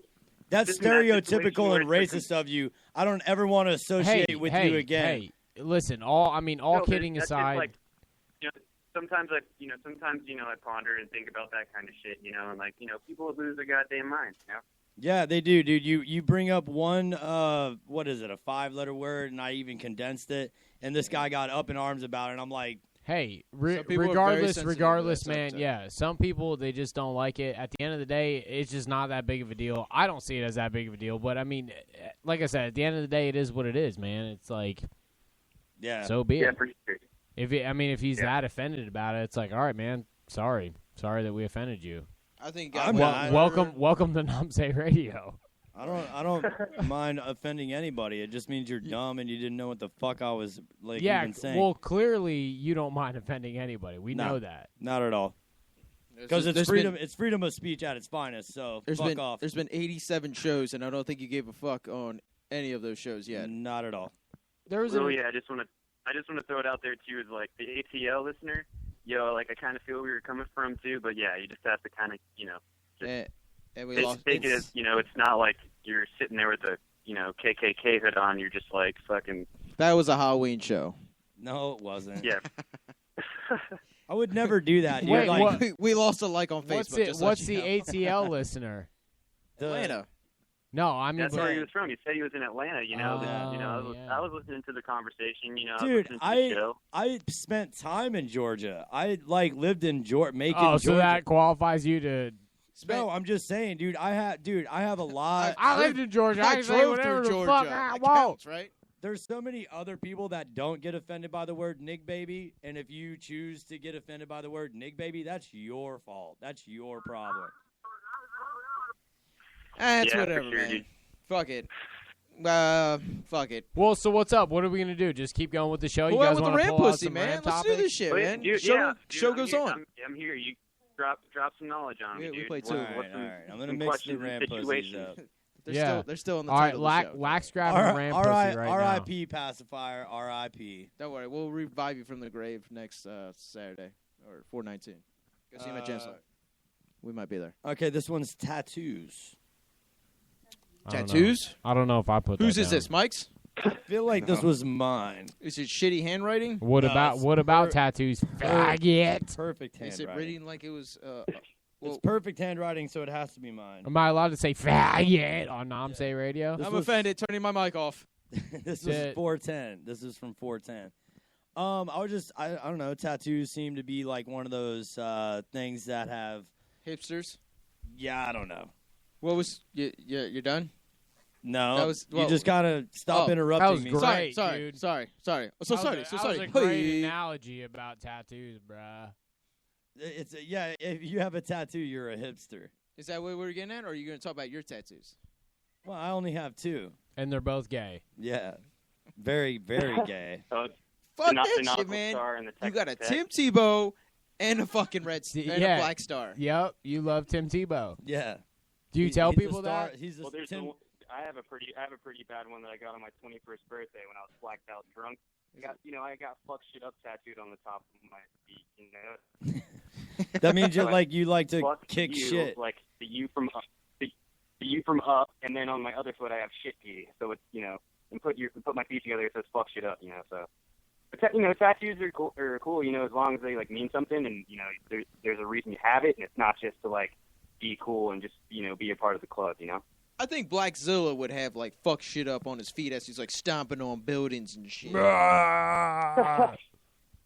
That's Just in that situation stereotypical where and it's racist of you. I don't ever want to associate with you again. Hey, listen, all no, kidding that's just aside, like, sometimes I ponder and think about that kind of shit, and like people would lose their goddamn minds, Yeah, they do, dude. You bring up one, what is it, a 5-letter word, and I even condensed it, and this guy got up in arms about it, and I'm like, hey, Some people are very regardless, sensitive to that man, subject. yeah, some people, they just don't like it. At the end of the day, it's just not that big of a deal. I don't see it as that big of a deal, but I mean, like I said, at the end of the day, it is what it is, man. It's like, yeah. so be Yeah, it. for sure. If he's that offended about it, it's like, all right, man, sorry that we offended you. I think Welcome to Namse Radio. I don't mind offending anybody. It just means you're dumb and you didn't know what the fuck I was Yeah, even saying. well, clearly you don't mind offending anybody. We No. know that. Not at all. Because it's freedom. It's freedom of speech at its finest. So fuck off. There's been 87 shows, and I don't think you gave a fuck on any of those shows yet. Not at all. There was Really, I just want to throw it out there too, as like the ATL listener. Like I kind of feel where you're coming from too, but yeah, you just have to kind of and we take lost. it as it's not like you're sitting there with a KKK hood on. You're just like fucking. That was a Halloween show. No, it wasn't. Yeah. I would never do that, dude. Wait, like, what? We lost a like on Facebook. What's it? just to What's let the you know. ATL listener? Atlanta. No, I mean, That's where he was from. He said he was in Atlanta. Oh, I was listening to the conversation. I was dude, listening to the show. I spent time in Georgia. I lived in Macon, oh, so Georgia. that qualifies you to. No, I'm just saying, dude. I have a lot. I lived in Georgia. I can say drove whatever through the Georgia. fuck I That want. counts, right? There's so many other people that don't get offended by the word "nig baby," and if you choose to get offended by the word "nig baby," that's your fault. That's your problem. That's Yeah, for whatever, sure, man. dude. Fuck it. Fuck it. Well, so what's up? What are we gonna do? Just keep going with the show? You Pull out guys with the want to ram pull out pussy, some man. rant Let's do topics? this shit, Oh, yeah, man. dude, Show I'm goes here. on. I'm here. You drop some knowledge on me, Yeah, we dude. play too. All right. I'm gonna some mix the questions and ram pussies situations. up. They're still on the All right, title of the show. Lax grabbing the ram pussy right now. R.I.P. Pacifier. R.I.P. Don't worry, we'll revive you from the grave next Saturday or 4/19. Go see him at Chancellor. We might be there. Okay, this one's tattoos. I don't know. Tattoos? I don't know if I put. Whose that is down. this? Mike's? I feel like this was mine. Is it shitty handwriting? What No, about it's tattoos? Faggot. Perfect Is it handwriting. reading like it was? It's perfect handwriting, so it has to be mine. Am I allowed to say faggot on Namse Radio? This I'm was- offended. Turning my mic off. This was Shit. 410. This is from 410. I don't know. Tattoos seem to be like one of those things that have. Hipsters. Yeah, I don't know. What was you're done? No, That was- you well- just gotta stop Oh, interrupting that was me. great. Sorry, dude. sorry. So That sorry. was So a- sorry. That was a great Hey. analogy about tattoos, bruh. Yeah. If you have a tattoo, you're a hipster. Is that what we're getting at, or are you going to talk about your tattoos? Well, I only have 2. And they're both gay. Yeah, very, very gay. So it's Fuck the that shit, nautical man. star and the You got a Texas Tim Tech. Tebow and a fucking red and Yeah. a black star. Yep, you love Tim Tebow. Yeah. Do you He's tell a people star- that? He's a Well, there's Tim. I have a pretty bad one that I got on my 21st birthday when I was blacked out drunk. I got fuck shit up tattooed on the top of my feet. That means you Like, like to fuck kick you, shit. like the U from up, the U from up, and then on my other foot I have shit P. So it's and put my feet together, it says fuck shit up. So. But tattoos are cool. As long as they like mean something, and there's a reason you have it, and it's not just to like be cool and just be a part of the club. I think Blackzilla would have like fuck shit up on his feet as he's like stomping on buildings and shit.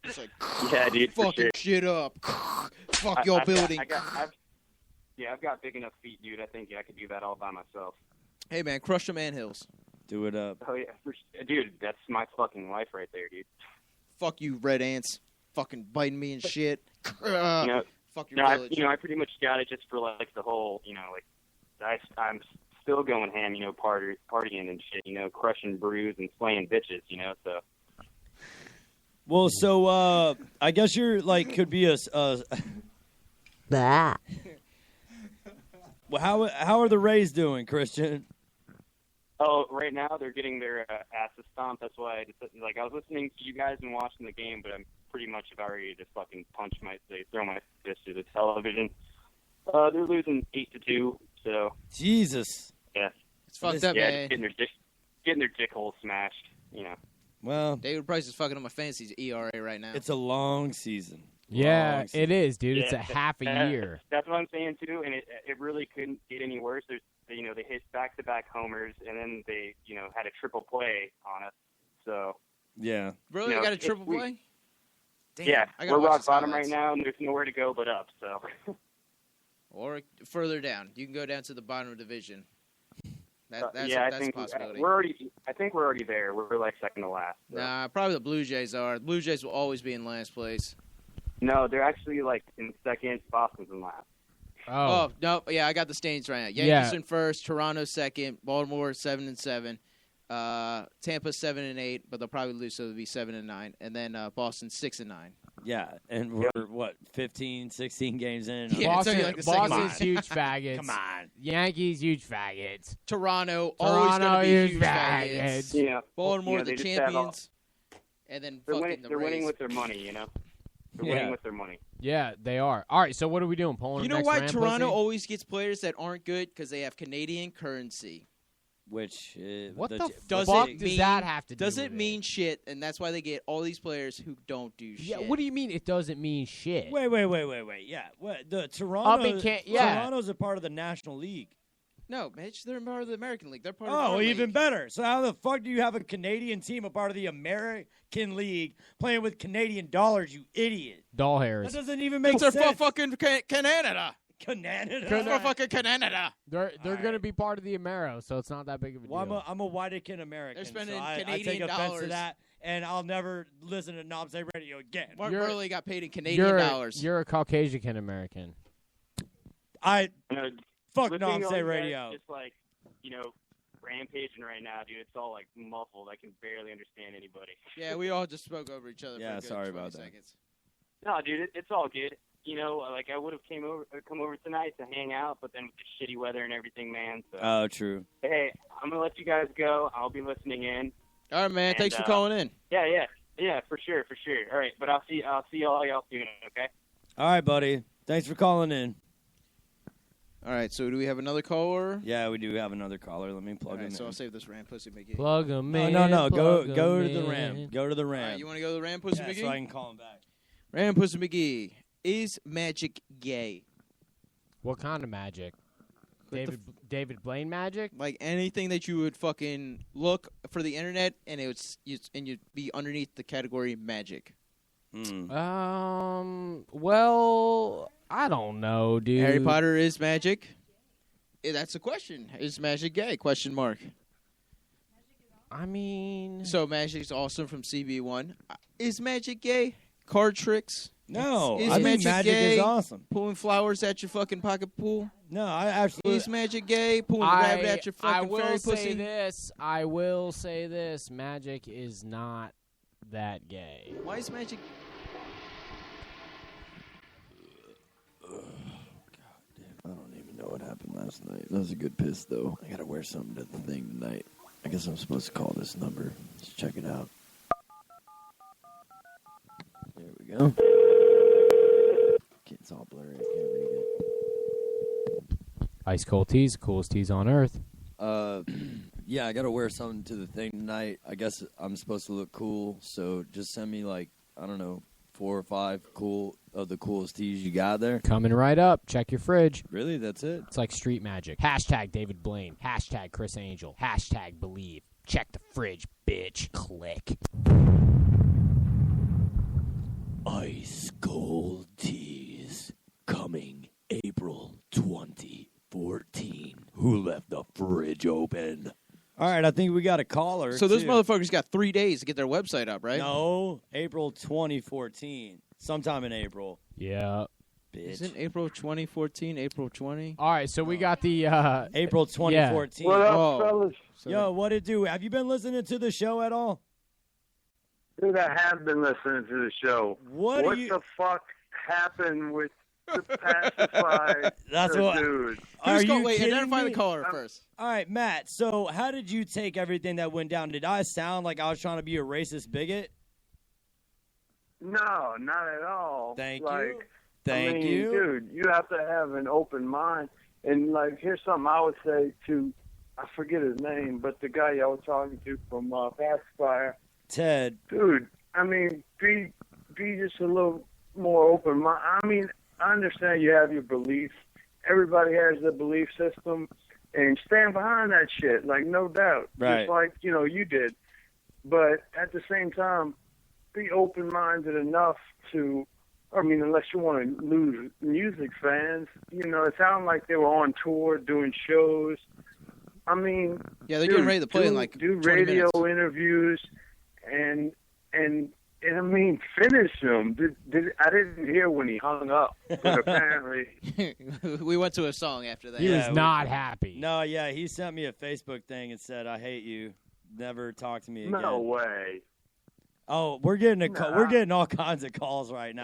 It's like Yeah, dude, for fucking sure. shit up. Fuck your building. I've got big enough feet, dude. I think I could do that all by myself. Hey man, crush them anthills. Do it up. Oh yeah, dude, that's my fucking life right there, dude. Fuck you, red ants. fucking biting me and shit. You know, Fuck your village. I pretty much got it just for like the whole, I'm still going ham, partying and shit, crushing brews and slaying bitches, so. Well, so I guess you're like could be a. Bah. Well, how are the Rays doing, Christian? Oh, right now they're getting their asses stomped. That's why I was listening to you guys and watching the game, but I'm pretty much about ready to fucking throw my fist through the television. They're losing 8-2, so. Jesus. Yeah. It's fucked up, man. Getting their dick hole smashed, Well, David Price is fucking up my fantasy ERA right now. it's a long season. Yeah, it is, dude. It's a half a Yeah, year. That's what I'm saying too, and it really couldn't get any worse. There's they hit back-to-back homers, and then they had a triple play on us. So Yeah. Really? You got a triple play? Damn, yeah, I gotta we're watch rock this bottom highlights. right now, and there's nowhere to go but up. So. Or further down. You can go down to the bottom division. That's I a think possibility. I think we're already there. We're like second to last. So. Nah, probably the Blue Jays are. The Blue Jays will always be in last place. No, they're actually like in second. Boston's in last. Oh no, yeah, I got the standings right now. Yankees in first, Toronto second, Baltimore 7-7, Tampa 7-8, but they'll probably lose, so it'll be 7-9, and then Boston 6-9. Yeah, and we're, what, 15, 16 games in? Yeah, it's only like the second Boston's line. huge faggots. Come on. Yankees, huge faggots. Toronto always going to be huge faggots. faggots. Yeah. Baltimore, they the just have champions. And then They're fucking winning. the They're winning Rays. with their money. They're Yeah. winning with their money. Yeah, they are. All right, so what are we doing? Pulling You the know next why Ram Toronto pussy? always gets players that aren't good? Because they have Canadian currency. Which What the Does fuck it does mean, that have to do Does with it mean shit? And that's why they get all these players who don't do shit. Yeah, what do you mean it doesn't mean shit? Wait. Yeah, what? The Toronto. Toronto's a part of the National League. No, Mitch, they're part of the American League. They're part of Oh, our even league. better. So how the fuck do you have a Canadian team a part of the American League playing with Canadian dollars, you idiot? Doll hairs. That doesn't even make They're sense. for fucking Canada. Canada. They're for fucking Canada. They're going to be part of the Amero, so it's not that big of a Well, deal. I'm a white-akin American. They're spending so I take Canadian offense to dollars. that, and I'll never listen to Knob Say Radio again. Mark You're- Burley got paid in Canadian dollars. You're a Caucasian American. Fuck Listening Knob to all Say you guys Radio. Just like rampaging right now, dude. It's all like muffled. I can barely understand anybody. Yeah, we all just spoke over each other. Yeah, for a good sorry 20 about that. seconds. No, dude, it's all good. Like I would have come over tonight to hang out, but then with the shitty weather and everything, man. So. Oh, true. Hey, I'm gonna let you guys go. I'll be listening in. All right, man. And, Thanks for calling in. Yeah, for sure. All right, but I'll see all y'all soon. Okay. All right, buddy. Thanks for calling in. All right, so do we have another caller? Yeah, we do have another caller. Let me plug All right, him so in. I'll save this Ram Pussy McGee. Plug them No, in. no. Go plug to 'em the in. Ram. Go to the All Ram. right, you want to go to the Ram Pussy Yeah, McGee? so I can call him back. Ram Pussy McGee. Is magic gay? What kind of magic? David Blaine magic? Like anything that you would fucking look for the internet and you'd be underneath the category magic. Well, I don't know, dude. Harry Potter is magic. That's the question. Is magic gay? Question mark. I mean, So magic's awesome from CB1. Is magic gay? Card tricks? No, Is I think magic gay? is awesome. Pulling flowers at your fucking pocket pool? No, I absolutely. Is magic gay? Pulling rabbit at your I fucking will fairy say pussy? this. I will say this. Magic is not that gay. Why is magic? I don't even know what happened last night. That was a good piss, though. I gotta wear something to the thing tonight. I guess I'm supposed to call this number. Let's check it out. There we go. It's all blurry. I can't read it. Ice cold teas, the coolest teas on earth. Yeah, I gotta wear something to the thing tonight. I guess I'm supposed to look cool, so just send me like, I don't know, 4 or 5 of the coolest teas you got there. Coming right up. Check your fridge. Really? That's it? It's like street magic. Hashtag David Blaine. Hashtag Chris Angel. Hashtag believe. Check the fridge, bitch. Click. Ice cold teas coming April 2014. Who left the fridge open? All right, I think we got a caller. So those too. motherfuckers got 3 days to get their website up, right? No, April 2014. sometime in April. Yeah. Bitch. Isn't April 2014 April 20? All right, so we got the April 2014. What up, Whoa. fellas? Yo, what it do? Have you been listening to the show at all? Dude, I have been listening to the show. What the fuck happened with the pacifier? That's what. Dude. Wait, kidding identify me? the caller first. All right, Matt. So, how did you take everything that went down? Did I sound like I was trying to be a racist bigot? No, not at all. Thank like, you. Thank you. Dude, you have to have an open mind. And, like, here's something I would say to, I forget his name, but the guy y'all were talking to from Passafire. Ted. Dude, I mean, be just a little more open mind. I mean, I understand you have your beliefs. Everybody has their belief system. And stand behind that shit, like, no doubt. Right. Just like, you did. But at the same time, be open-minded enough to, unless you want to lose music fans, it sounded like they were on tour doing shows. I mean, yeah, they're getting ready to play in like do 20 radio minutes. interviews, and I mean, finish them. I didn't hear when he hung up, but apparently we went to a song after that. He was not happy. No, yeah, he sent me a Facebook thing and said, "I hate you. Never talk to me again." No way. Oh, we're getting we're getting all kinds of calls right now.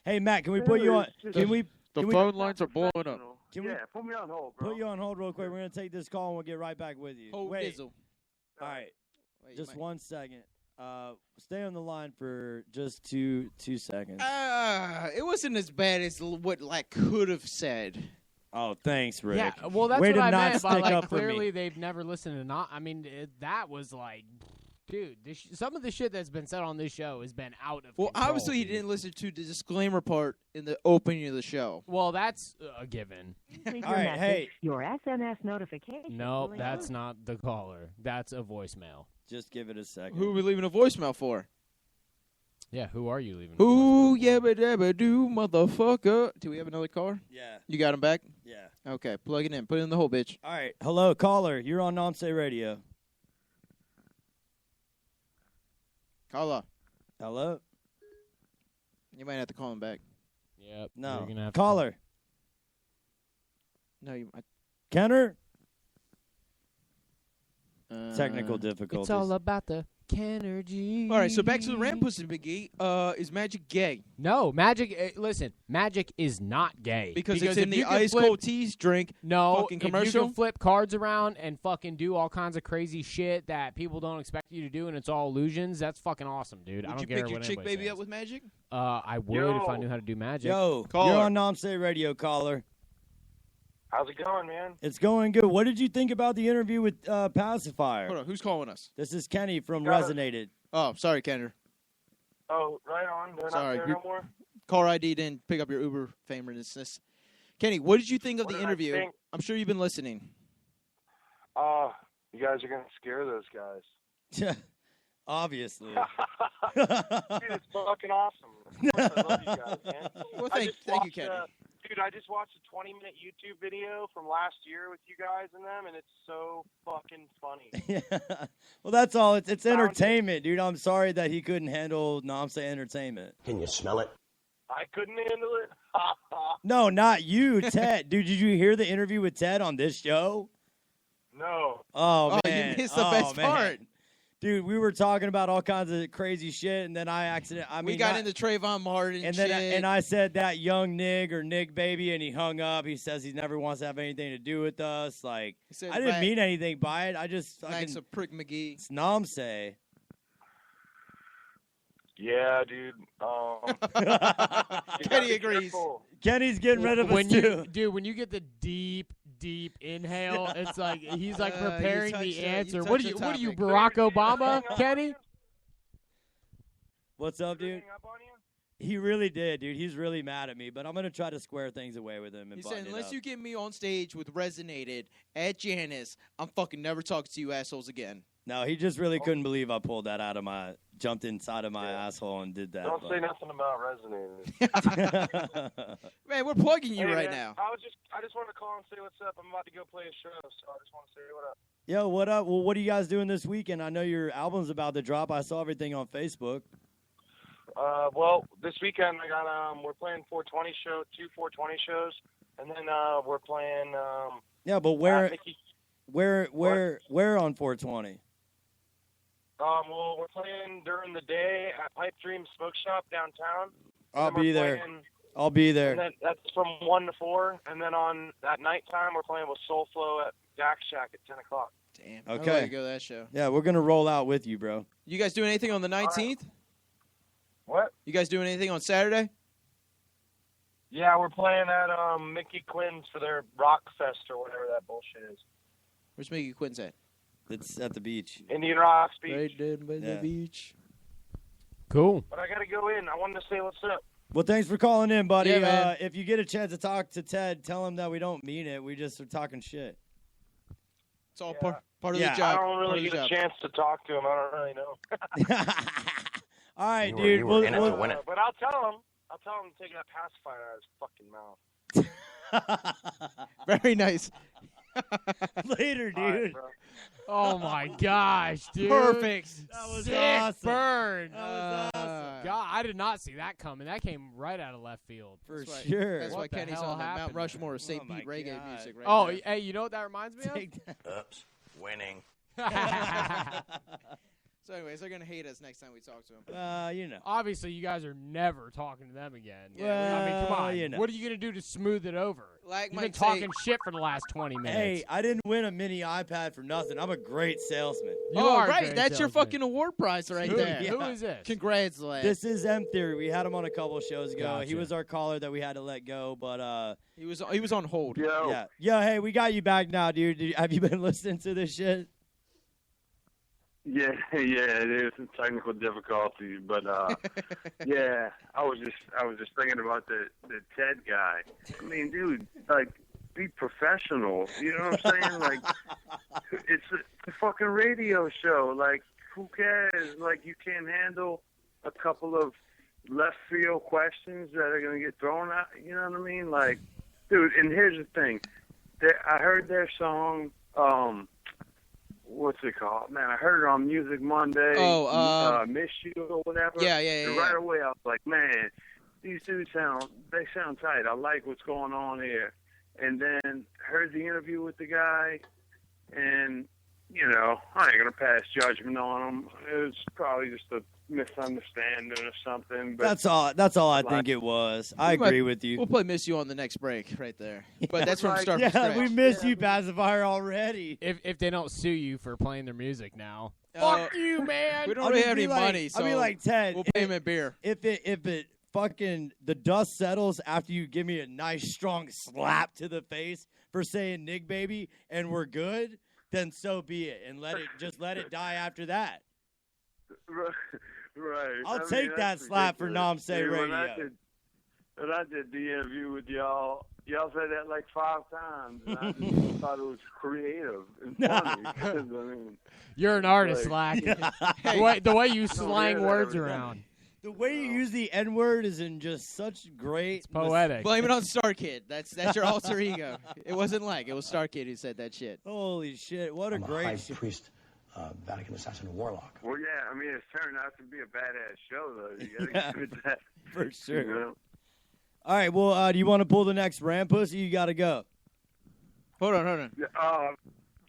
Hey, Matt, can we put you on? Can we? The phone lines are blowing up. Can we put me on hold, bro. put you on hold real quick? We're gonna take this call and we'll get right back with you. Hold Wait. Dizzle. All right. Wait, Just 1 second. Stay on the line for just two seconds. It wasn't as bad as what could have said. Oh, thanks, Rick. Yeah, well, that's Way what to I not meant by stick like up for me. clearly they've never listened to not. I mean, that was like, dude, some of the shit that's been said on this show has been out of. Well, control, obviously he dude. didn't listen to the disclaimer part in the opening of the show. Well, that's a given. All right, hey. Your SMS notification. No, that's not the caller. That's a voicemail. Just give it a second. Who are we leaving a voicemail for? Yeah, who are you leaving? Ooh, yabba dabba do, motherfucker. Do we have another caller? Yeah. You got him back? Yeah. Okay, plug it in. Put it in the hole, bitch. All right. Hello, caller. You're on Non-Say Radio. Caller. Hello? You might have to call him back. Yep. No. You're gonna have Caller. No, you might. Kenner? Technical It's difficulties. all about the Kennergy. All right, so back to the Ram Pussy McGee. Is Magic gay? No, Magic. Listen, Magic is not gay Because it's in if the you can ice flip- cold teas drink. No, fucking if you commercial. can flip cards around and fucking do all kinds of crazy shit that people don't expect you to do, and it's all illusions, that's fucking awesome, dude. I Would don't you care pick your what chick anybody baby says. up with Magic? I would if I knew how to do magic. Yo, Caller. you're on Non-Say Radio, caller. How's it going, man? It's going good. What did you think about the interview with Passafire? Hold on, who's calling us? This is Kenny from Got it. Resonated. Oh, sorry, Kendra. Oh, right on. They're Sorry, not there you're- no more? Caller ID didn't pick up your Uber famousness. Kenny, what did you think of What the did I interview? think? I'm sure you've been listening. You guys are going to scare those guys. Obviously. Dude, it's fucking awesome. Of course I love you guys, man. Well, I thank just you, watched, Kenny. Dude, I just watched a 20-minute YouTube video from last year with you guys and them, and it's so fucking funny. Yeah. Well, that's all. It's entertainment, dude. I'm sorry that he couldn't handle Non-Say entertainment. Can you smell it? I couldn't handle it. No, not you, Ted. Dude, did you hear the interview with Ted on this show? No. Oh, Oh, man. you missed the best man. part. Dude, we were talking about all kinds of crazy shit, and then We got into Trayvon Martin and shit. then I said that young nig or nig baby, and he hung up. He says he never wants to have anything to do with us. Like, He said, I didn't "Right." mean anything by it. I just Thanks fucking, a prick McGee. it's Namse. Yeah, dude. Kenny agrees. Kenny's getting rid of us when too. When you get the deep inhale, it's like he's like You preparing touched the the- answer. you What touched are the you, topic. Barack Obama, Kenny? What's up, dude? He really did, dude. He's really mad at me, but I'm gonna try to square things away with him and He button said, it unless up. you get me on stage with Resonated at Janice, I'm fucking never talking to you assholes again. No, he just really couldn't believe I pulled that out of my, jumped inside of my asshole and did that. Don't but- say nothing about resonating. Man, we're plugging you Hey, right man, now. I just wanted to call and say what's up. I'm about to go play a show, so I just want to say what up. Yo, what up? Well, what are you guys doing this weekend? I know your album's about to drop. I saw everything on Facebook. Well, this weekend I got we're playing 420 two 420 shows, and then we're playing. Yeah, but where on 420? Well, we're playing during the day at Pipe Dream Smoke Shop downtown. I'll be there. I'll be there. And then that's from 1 to 4, and then at nighttime we're playing with Soul Flow at Dak Shack at 10 o'clock. Damn. Okay. I'd like to go to that show. Yeah, we're gonna roll out with you, bro. You guys doing anything on the 19th? What? You guys doing anything on Saturday? Yeah, we're playing at Mickey Quinn's for their Rock Fest or whatever that bullshit is. Where's Mickey Quinn's at? It's at the beach. Indian Rocks Beach. Right down by the beach. Cool. But I gotta go in. I wanted to say what's up. Well, thanks for calling in, buddy. Yeah, man. If you get a chance to talk to Ted, tell him that we don't mean it. We just are talking shit. It's all part of Yeah. the job. I don't Part really of the get a job. chance to talk to him. I don't really know. All right, You were- dude. you were in it to win it. But I'll tell him. I'll tell him to take that pacifier out of his fucking mouth. Very nice. Later, All right, dude. bro. Oh my gosh, dude! Perfect. That was Sick awesome. burn. That was awesome. God, I did not see that coming. That came right out of left field. For That's why- sure. That's What why the Kenny's hell on the Mount happened Rushmore of St. Oh, my Pete reggae God. music right Oh, there. hey, you know what that reminds me of? Take that. Oops. Winning. So anyways, they're going to hate us next time we talk to them. You know. Obviously, you guys are never talking to them again. Yeah, I mean, come on. you know. What are you going to do to smooth it over? Like You've been Mike say- talking shit for the last 20 minutes. Hey, I didn't win a mini iPad for nothing. I'm a great salesman. You oh, are a right. great That's your salesman. fucking award prize right Who, there. who is this? Congrats, lad. This is M Theory. We had him on a couple of shows ago. He Gotcha. was our caller that we had to let go, but He was on hold. yeah. Hey, we got you back now, dude. Have you been listening to this shit? Yeah, there's some technical difficulties, but yeah, I was just thinking about the Ted guy. I mean, dude, like, be professional. You know what I'm saying? Like, it's a fucking radio show. Like, who cares? Like, you can't handle a couple of left field questions that are gonna get thrown out. You know what I mean? Like, dude. And here's the thing. I heard their song. What's it called? Man, I heard it on Music Monday. Miss You or whatever. Yeah. And right away I was like, man, these dudes sound tight. I like what's going on here. And then heard the interview with the guy, and you know, I ain't gonna pass judgment on him. It was probably just a misunderstanding or something. But That's all I think it was. I agree with you. We'll play Miss You on the next break right there. But that's from start from Yeah, scratch. we missed you, Passafire, already. If they don't sue you for playing their music now. Fuck you, man. We don't really have any money, so I mean, like Ted. we'll pay him a beer. If it fucking the dust settles after you give me a nice strong slap to the face for saying "nig baby" and we're good, then so be it, and let it die after that. Right. I'll I mean, take that that's slap for ridiculous. Nom Say See, Radio. When I did the interview with y'all said that like 5 times, and I just thought it was creative and funny. 'Cause, I mean, You're an artist, like- Slack. The way you slang yeah, words that was- around. The way you use the N word is in just such great. Poetic. Blame it on Star Kid. That's your alter ego. It wasn't like it was Star Kid who said that shit. Holy shit! What a I'm great high priest, Vatican assassin, warlock. Well, yeah, I mean, it's turned out to be a badass show, though. You gotta give it that. for sure. You know? All right. Well, do you want to pull the next ram pussy? You got to go. Hold on.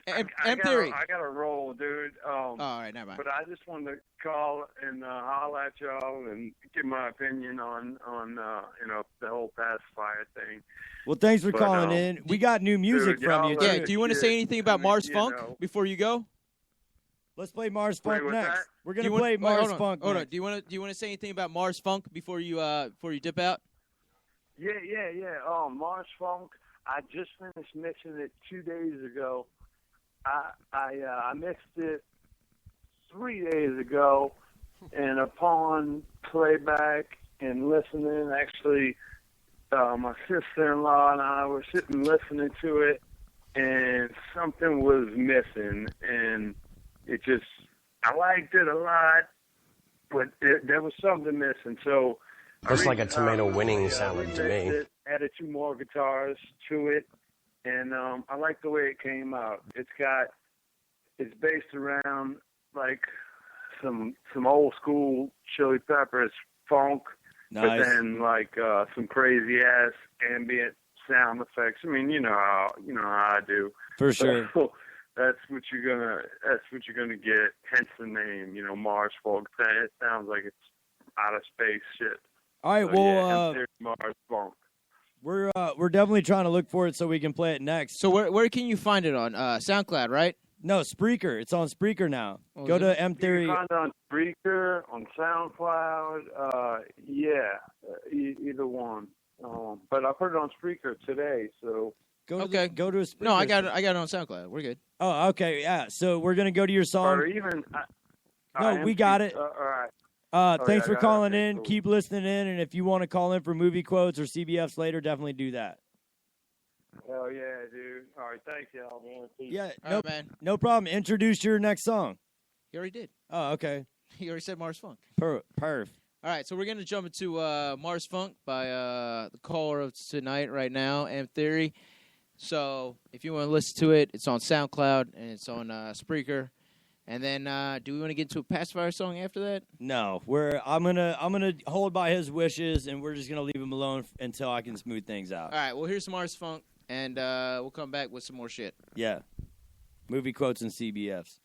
I Theory. I got to roll, dude. All right, never mind. But I just wanted to call and holler at y'all and give my opinion on the whole pacifier thing. Well, thanks for But, calling in. We got new music dude, from you. y'all Yeah, do you want to say anything about Mars you Funk know. before you go? Let's play Mars Wait, Funk what's next. that? We're Do gonna you want- play wait, Mars hold on, Funk. Hold on. next. Do you want to say anything about Mars Funk before you dip out? Yeah. Mars Funk. I just finished mixing it 2 days ago. I mixed it 3 days ago, and upon playback and listening, actually, my sister-in-law and I were sitting listening to it, and something was missing, and I liked it a lot, but there was something missing, so. Looks like a tomato winning salad to me. remixed it, added 2 more guitars to it, and I like the way it came out. It's based around like some old school Chili Peppers funk, but Nice. then like some crazy ass ambient sound effects. I mean, you know how I do. For sure. So that's what you're gonna get. Hence the name, Mars Funk. It sounds like it's out of space shit. All right, So, well, there's Mars Funk. we're definitely trying to look for it so we can play it next. So where can you find it on? SoundCloud, right? No, Spreaker. It's on Spreaker now. Oh, Go is to it? M You Theory. can find it on Spreaker, on SoundCloud. Either one. But I've heard it on Spreaker today, so. Go to Okay. go to a Spreaker. No, I got it on SoundCloud. We're good. Oh, okay, yeah. So we're gonna go to your song. Or even. No, we got it. All right. Thanks yeah, for I got it. calling Okay, in. cool. Keep listening in, and if you want to call in for movie quotes or CBFs later, definitely do that. Hell yeah, dude. All right, thanks, y'all, man. Peace. Yeah, All no, right, man. no problem. Introduce your next song. He already did. Oh, okay. He already said Mars Funk. Perf. All right, so we're going to jump into Mars Funk by the caller of tonight right now, M Theory. So if you want to listen to it, it's on SoundCloud and it's on Spreaker. And then do we want to get into a Passafire song after that? No, I'm gonna hold by his wishes, and we're just gonna leave him alone until I can smooth things out. All right, well, here's some Mars Funk, and we'll come back with some more shit. Yeah, movie quotes and CBFs.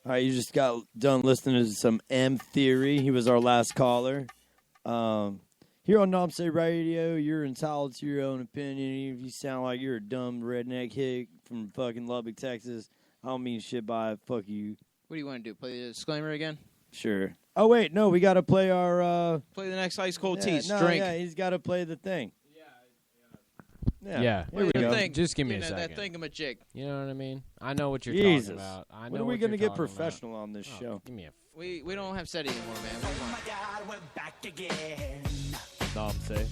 All right, you just got done listening to some M Theory. He was our last caller. Here on Nomsay Radio, you're entitled to your own opinion. If you sound like you're a dumb redneck hick from fucking Lubbock, Texas, I don't mean shit by it. Fuck you. What do you want to do? Play the disclaimer again? Sure. Oh, wait, no, we got to play our... Play the next Ice Cold Teas. No, Drink. Yeah, he's got to play the thing. Yeah. Here we go. Just give me a that second. thingamajig. You know what I mean? I know what you're Jesus. talking about. I know When are we going to get professional on this show? Give me a... We don't have SETI anymore, man. We're back again. Nomsay.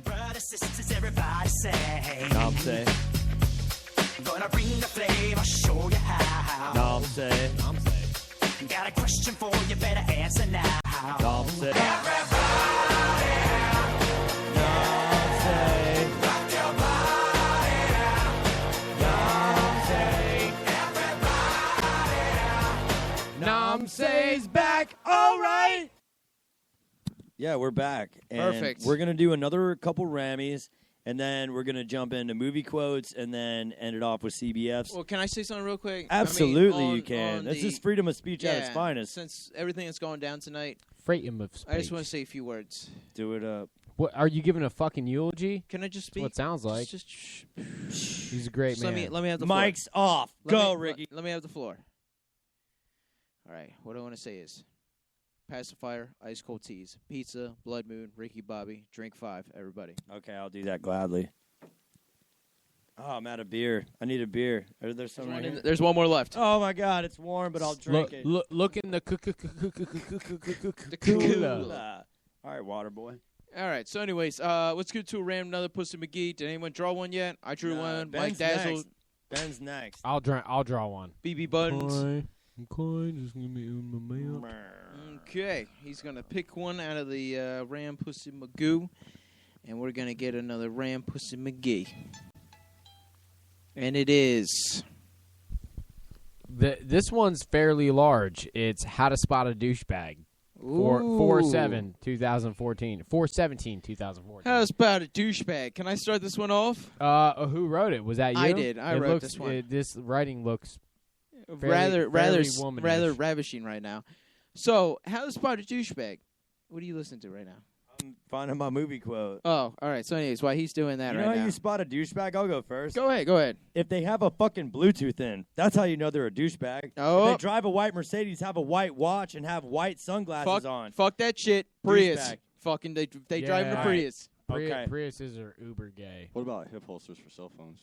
Brothers, sisters, everybody say. Nomsay. Gonna bring the flame, I'll show you how. Nomsay. Got a question for you, better answer now. Nomsay. Everybody. Nomsay. Rock your body. Nomsay. Nomsay's back. All right. Yeah, we're back. And Perfect. We're going to do another couple Rammies, and then we're going to jump into movie quotes, and then end it off with CBFs. Well, can I say something real quick? Absolutely, I mean, you can. This the- is freedom of speech at its Yeah, finest. Since everything that's going down tonight, Freedom of speech. I just want to say a few words. Do it up. What, are you giving a fucking eulogy? Can I just That's speak? what it sounds like. Just shh. He's a great Just man. let me have the floor. Mike's off. Let Go, me- Ricky. Let me have the floor. All right. What I want to say is, Passafire, Ice Cold Teas, Pizza, Blood Moon, Ricky Bobby, Drink 5, everybody. Okay, I'll do that gladly. Oh, I'm out of beer. I need a beer. Are there some right here? There's one more left. Oh, my God. It's warm, but I'll drink it. Look in the Cooler. All right, water boy. All right. So, anyways, let's get to a random another Pussy McGee. Did anyone draw one yet? I drew one. Mike Ben's Dazzle, next. Ben's next. I'll draw one. BB Buttons. I'm kind. Just give me my milk. Okay, he's gonna pick one out of the Ram Pussy Magoo, and we're gonna get another Ram Pussy McGee. And it is This one's fairly large. It's How to Spot a Douchebag. 4/7/2014. 4/17/2014. How's about a douchebag? Can I start this one off? Who wrote it? Was that you? I did. I It wrote looks- this one. This writing looks rather womanish. ravishing right now. So, how to spot a douchebag? What are you listening to right now? I'm finding my movie quote. Oh, all right. So, anyways, while he's doing that You right know how now, you spot a douchebag? I'll go first. Go ahead. If they have a fucking Bluetooth in, that's how you know they're a douchebag. Oh. If they drive a white Mercedes, have a white watch, and have white sunglasses on. Fuck that shit. Prius. Douchebag. Fucking, they drive in a Yeah. Prius. Okay. Priuses are uber gay. What about hip holsters for cell phones?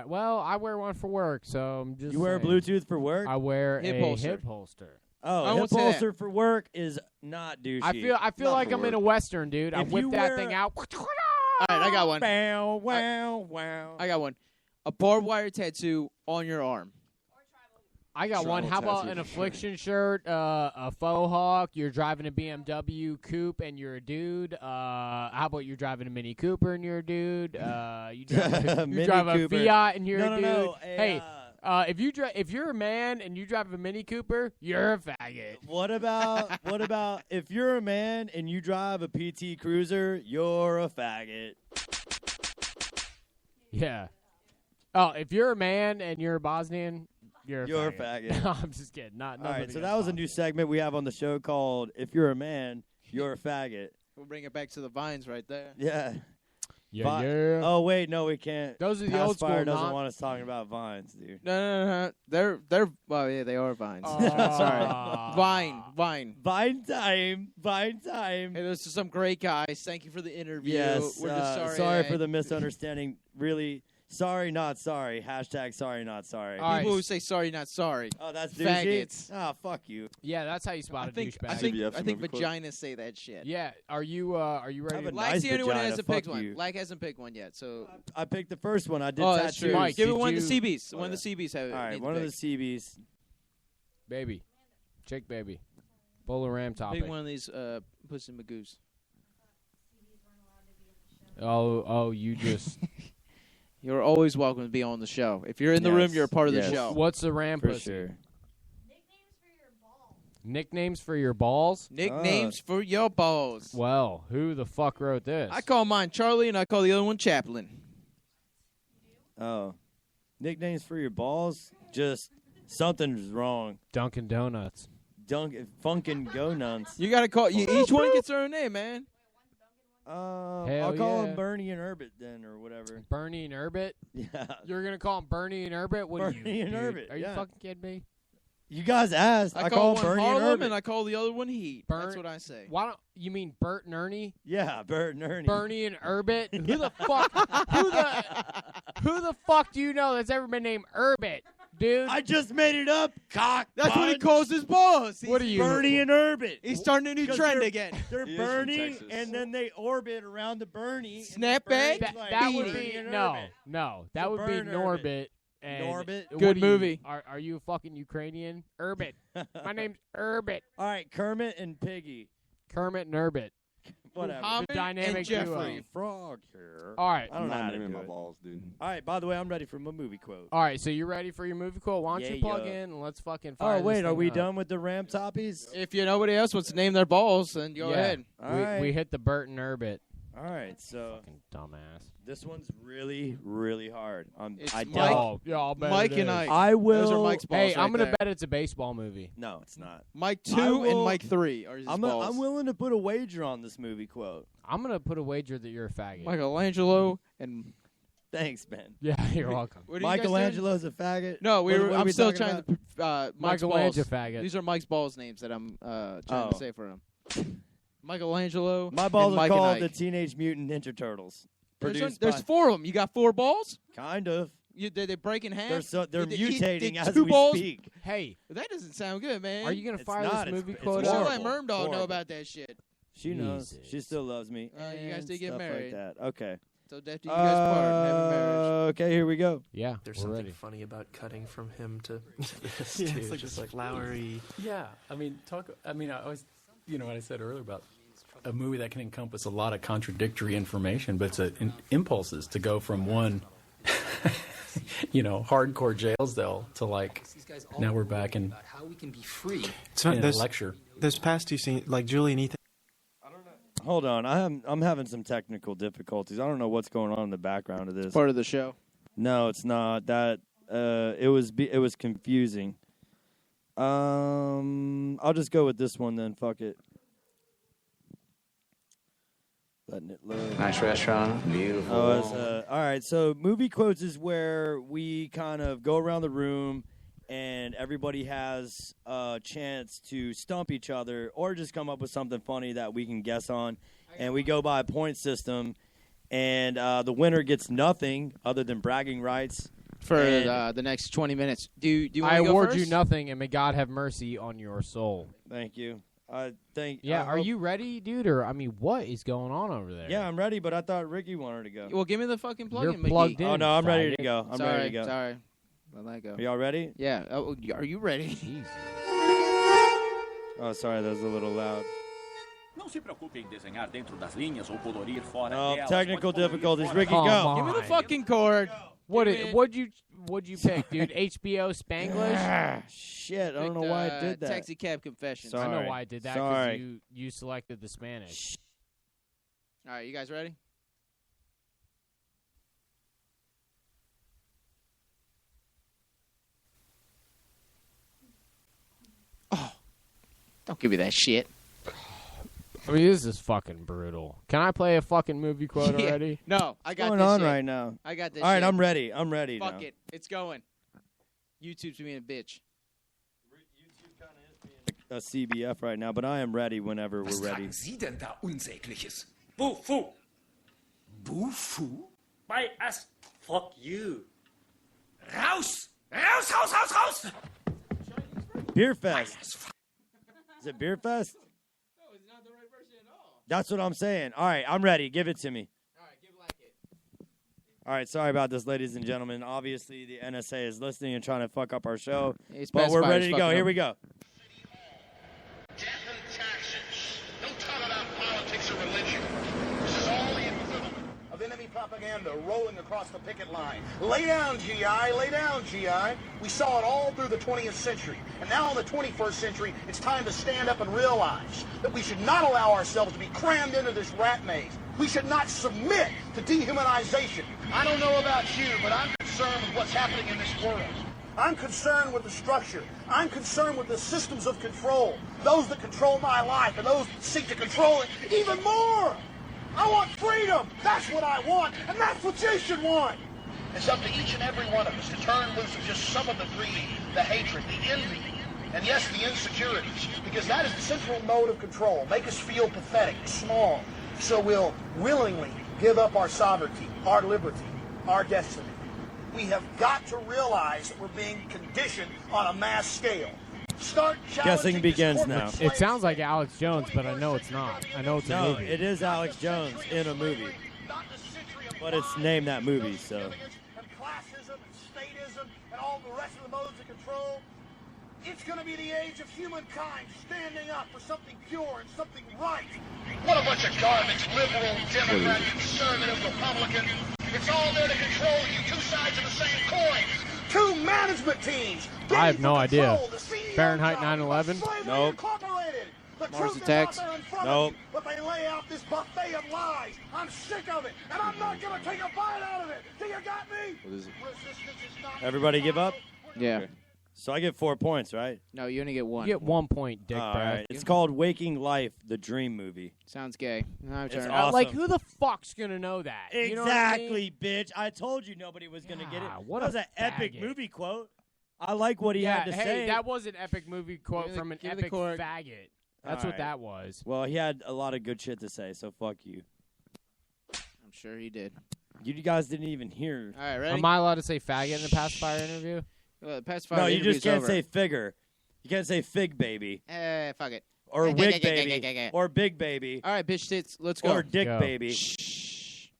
Well, I wear one for work, so I'm just You wear a saying. Bluetooth for work? I wear Hip a holster. hip holster. Oh, I hip won't say that. holster for work is not douchey. I feel like I'm in a Western, dude. I If whip you that wear- thing out. All right, I got one. Wow, wow. I got one. A barbed wire tattoo on your arm. I got one. Tribal How about tattoo an for sure. affliction shirt, a faux hawk? You're driving a BMW coupe and you're a dude. How about you're driving a Mini Cooper and you're a dude? You drive, Mini a Cooper. Fiat and you're No, a no, dude. no. Hey, if you're a man and you drive a Mini Cooper, you're a faggot. What about if you're a man and you drive a PT Cruiser, you're a faggot. Yeah. Oh, if you're a man and you're a Bosnian, you're a You're a faggot. faggot. No, I'm just kidding. Not. All right, nobody so got that was a Bosnian. new segment we have on the show called "If You're a Man, You're a Faggot." We'll bring it back to the vines right there. Yeah. Yeah, Vi- yeah. Oh wait, no, we can't. Those are the old Passafire school, doesn't not- want us talking about vines, dude. No. They're well, yeah, they are vines. Aw. Sorry. Vine. Vine time. Hey, those are some great guys. Thank you for the interview. Yes. We're just sorry for the misunderstanding. Really, sorry, not sorry. Hashtag sorry, not sorry. All right. People who say sorry, not sorry. Oh, that's douchey. Faggots. Oh, fuck you. Yeah, that's how you spot I a think douchebag. CBF's I think movie quote. vaginas say that shit. Yeah, are you ready? have a Black's nice the only one who vagina, hasn't fuck picked one. you. Black hasn't picked one yet, so I picked the first one. I did oh, tattoos. that's true. Mike, Give it did one of the you- CBs. One of the CBs have. All right, need to one of the pick. CBs. Baby. Chick baby. Bowler Ram topic. Pick one of these Puss and Magoos. Oh, you just. You're always welcome to be on the show. If you're in the room, Yes, you're a part of yes. the show. What's a ram For pussy? sure. Nicknames for your balls? Nicknames for your balls. Well, who the fuck wrote this? I call mine Charlie, and I call the other one Chaplin. Oh. Nicknames for your balls? Just Something's wrong. Dunkin' Donuts. Funkin' Go Nuts. You gotta call. Each one gets their own name, man. I'll call him Bernie and Herbert then, or whatever. Bernie and Herbert? Yeah. You're going to call him Bernie and Herbert? What Bernie are you, and dude? Herbert, Are you yeah. fucking kidding me? You guys asked. I call one Bernie and Harlem Herbert. and I call the other one Heat. That's what I say. Why don't you mean Bert and Ernie? Yeah, Bert and Ernie. Bernie and Herbert? Who the fuck? Who the fuck do you know that's ever been named Herbert, dude? I just made it up, cock. That's what he calls his boss. What are you? Bernie and Herbert. He's starting a new trend again. They're Bernie, and then they orbit around the Bernie. Snapback? That would be no. That would be Norbit. And Norbit? what Good are you- movie. Are you a fucking Ukrainian? Herbert. My name's Herbert. All right, Kermit and Piggy. Kermit and Herbert. Whatever. Muhammad The dynamic and Jeffrey. duo. Frog here. All right. I don't know how to naming do my it. balls, dude. All right, by the way, I'm ready for my movie quote. All right, so you ready for your movie quote? Why don't you plug Yeah. in and let's fucking fire Oh, wait, this are thing we up. done with the Ram Toppies? If nobody else wants to name their balls, then go Yeah. ahead. All we, right. we hit the Bert and Herbert. All right, so Fucking dumbass. this one's really, really hard. It's I Mike- doubt. Yeah, I'll bet Mike it and is. Ike. I will. Those are Mike's balls Hey, right I'm gonna there. bet it's a baseball movie. No, it's not. Mike I 2 and will- Mike 3 are his balls. I'm willing to put a wager on this movie quote. I'm gonna put a wager that you're a faggot. Michelangelo and Thanks, Ben. Yeah, you're welcome. What are you guys doing? Michelangelo's a faggot. No, What are I'm we still talking trying about? to. Mike's balls. Michelangelo faggot. These are Mike's balls names that I'm trying Oh. to say for him. Michelangelo. My balls and are Mike called and the Ike. Teenage Mutant Ninja Turtles. There's Produced by- 4 of them. You got 4 balls? Kind of. Did they break in half? They're Did they eat- mutating did as 2 we balls? speak. Hey, That doesn't sound good, man. are you gonna It's fire not. this movie It's quote Should up? let horrible. Mermdog know Horrible. about that shit. She knows. Jesus. She still loves me. You guys and did get stuff married. Like that. Okay. So after you guys part, have a marriage. Okay, here we go. Yeah, There's we're something ready. funny about cutting from him to this, Yeah, too. it's like just this like flowery. Yeah, I mean, I always, what I said earlier about a movie that can encompass a lot of contradictory information, but it's impulses to go from one, hardcore jail cell to like, now we're back in How we can be free. in a Those lecture. Those past two scenes, like Julie and Ethan. Hold on. I'm having some technical difficulties. I don't know what's going on in the background of this. Part of the show. No, it's not. That it was confusing. I'll just go with this one then. Fuck it. Letting it load. Nice restaurant, beautiful. Oh, it's, all right. So movie quotes is where we kind of go around the room and everybody has a chance to stump each other or just come up with something funny that we can guess on. And we go by a point system. And the winner gets nothing other than bragging rights. For And- the next 20 minutes. Do you want I to go award first? you nothing, and may God have mercy on your soul. Thank you. Yeah, are you ready, dude? Or what is going on over there? Yeah, I'm ready, but I thought Ricky wanted to go. Well, give me the fucking plug-in, You're Mickey. plugged in. Oh, no, I'm ready to faggot. go. I'm ready to go. Sorry. Let that go. Are y'all ready? Yeah. Oh, are you ready? Oh, sorry, that was a little loud. Não se preocupe em desenhar dentro das linhas ou colorir fora Oh, delas. technical difficulties. Ricky, Come go. on. Give me the fucking cord. What'd you pick, dude? HBO Spanglish? Ah, shit, I don't know why I did that. Taxi cab confessions. Sorry. I know why I did that Sorry. because you selected the Spanish. All right, you guys ready? Oh, don't give me that shit. I mean, this is fucking brutal. Can I play a fucking movie quote Yeah. already? No, I got What's going this on shit. right now? I got this All right, shit. I'm ready. I'm ready Fuck now. it. It's going. YouTube's being a bitch. A CBF right now, but I am ready whenever we're ready. Sie denn da Unsägliches? Bufu! Bufu? By us. Fuck you. Raus! Raus, raus, raus, raus! Beer Fest. Is it Beer Fest? No, it's not the right version at all. That's what I'm saying. All right, I'm ready. Give it to me. All right, give it like it. All right, sorry about this, ladies and gentlemen. Obviously, the NSA is listening and trying to fuck up our show, It's but we're Passafire, ready to it's go. fucking Here up. we go. Death and taxes. Don't talk about politics or religion. This is all the equivalent of enemy propaganda rolling across the picket line. Lay down, GI. Lay down, GI. We saw it all through the 20th century. And now in the 21st century, it's time to stand up and realize that we should not allow ourselves to be crammed into this rat maze. We should not submit to dehumanization. I don't know about you, but I'm concerned with what's happening in this world. I'm concerned with the structure. I'm concerned with the systems of control. Those that control my life and those that seek to control it even more. I want freedom. That's what I want. And that's what you should want. It's up to each and every one of us to turn loose of just some of the greed, the hatred, the envy, and yes, the insecurities. Because that is the central mode of control. Make us feel pathetic, small. So we'll willingly give up our sovereignty, our liberty, our destiny. We have got to realize that we're being conditioned on a mass scale. Start Guessing begins now. It sounds like Alex Jones, but I know it's not. I know it's a No, movie. it is Alex Jones in a movie. But it's named that movie, so. And classism and statism and all the rest of the modes of control. It's going to be the age of humankind standing up for something pure and something right. What a bunch of garbage, liberal, Democrat, conservative, Republican. It's all there to control you, two sides of the same coin. Two management teams. I have no idea. Fahrenheit 9/11? Nope. Mars Attacks? Nope. But they lay out this buffet of lies. I'm sick of it, and I'm not going to take a bite out of it. Do you got me? What is it? Resistance is not... Everybody give up? Yeah. So I get 4 points, right? No, you only get one. You get 1 point, Dick All Brad. right. It's called Waking Life, the Dream Movie. Sounds gay. Now It's turn. awesome. Like, who the fuck's gonna know that? You know what I mean? Exactly, bitch. I told you nobody was going to get it. what That was a an epic faggot. movie quote. I like what he Yeah, had to hey, say. that was an epic movie quote Give me the- from an give me the epic cork. faggot. That's All what right. that was. Well, he had a lot of good shit to say, so fuck you. I'm sure he did. You guys didn't even hear. All right, ready? Am I allowed to say faggot in the Passafire interview? Pacifier No, you interview's just can't over. say figure. You can't say fig baby. Fuck it. Or Okay, wig okay, okay, baby. okay, okay. Or big baby. All right, bitch tits. Let's go. Or dick Go. baby. Shh.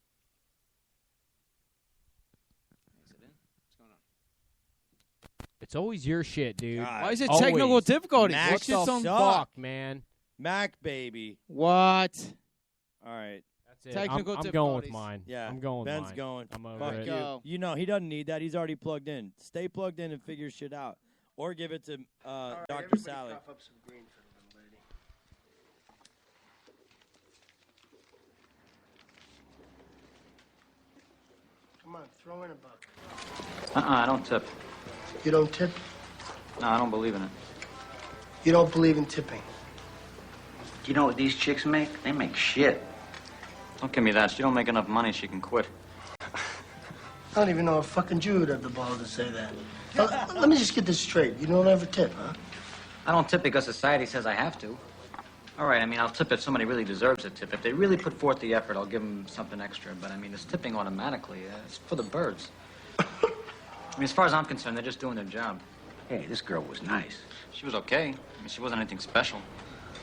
It's always your shit, dude. God. Why is it Always. technical difficulties? Max What shit's on suck. Fuck, man. Mac baby. What? All right. That's it. Technical I'm going with difficulties. mine. Yeah. I'm going with Ben's mine. going. I'm over Fuck it. you. Go. You know, he doesn't need that. He's already plugged in. Stay plugged in and figure shit out. Or give it to Dr. Sally. Cough up some green for the little lady. Come on, throw in a buck. I don't tip. You don't tip? No, I don't believe in it. You don't believe in tipping? You know what these chicks make? They make shit. Don't give me that. She don't make enough money. She can quit. I don't even know a fucking Jew would have the balls to say that. Let me just get this straight. You don't ever tip, huh? I don't tip because society says I have to. All right, I mean, I'll tip if somebody really deserves a tip. If they really put forth the effort, I'll give them something extra. But, I mean, it's tipping automatically. It's for the birds. I mean, as far as I'm concerned, they're just doing their job. Hey, this girl was nice. She was okay. I mean, she wasn't anything special.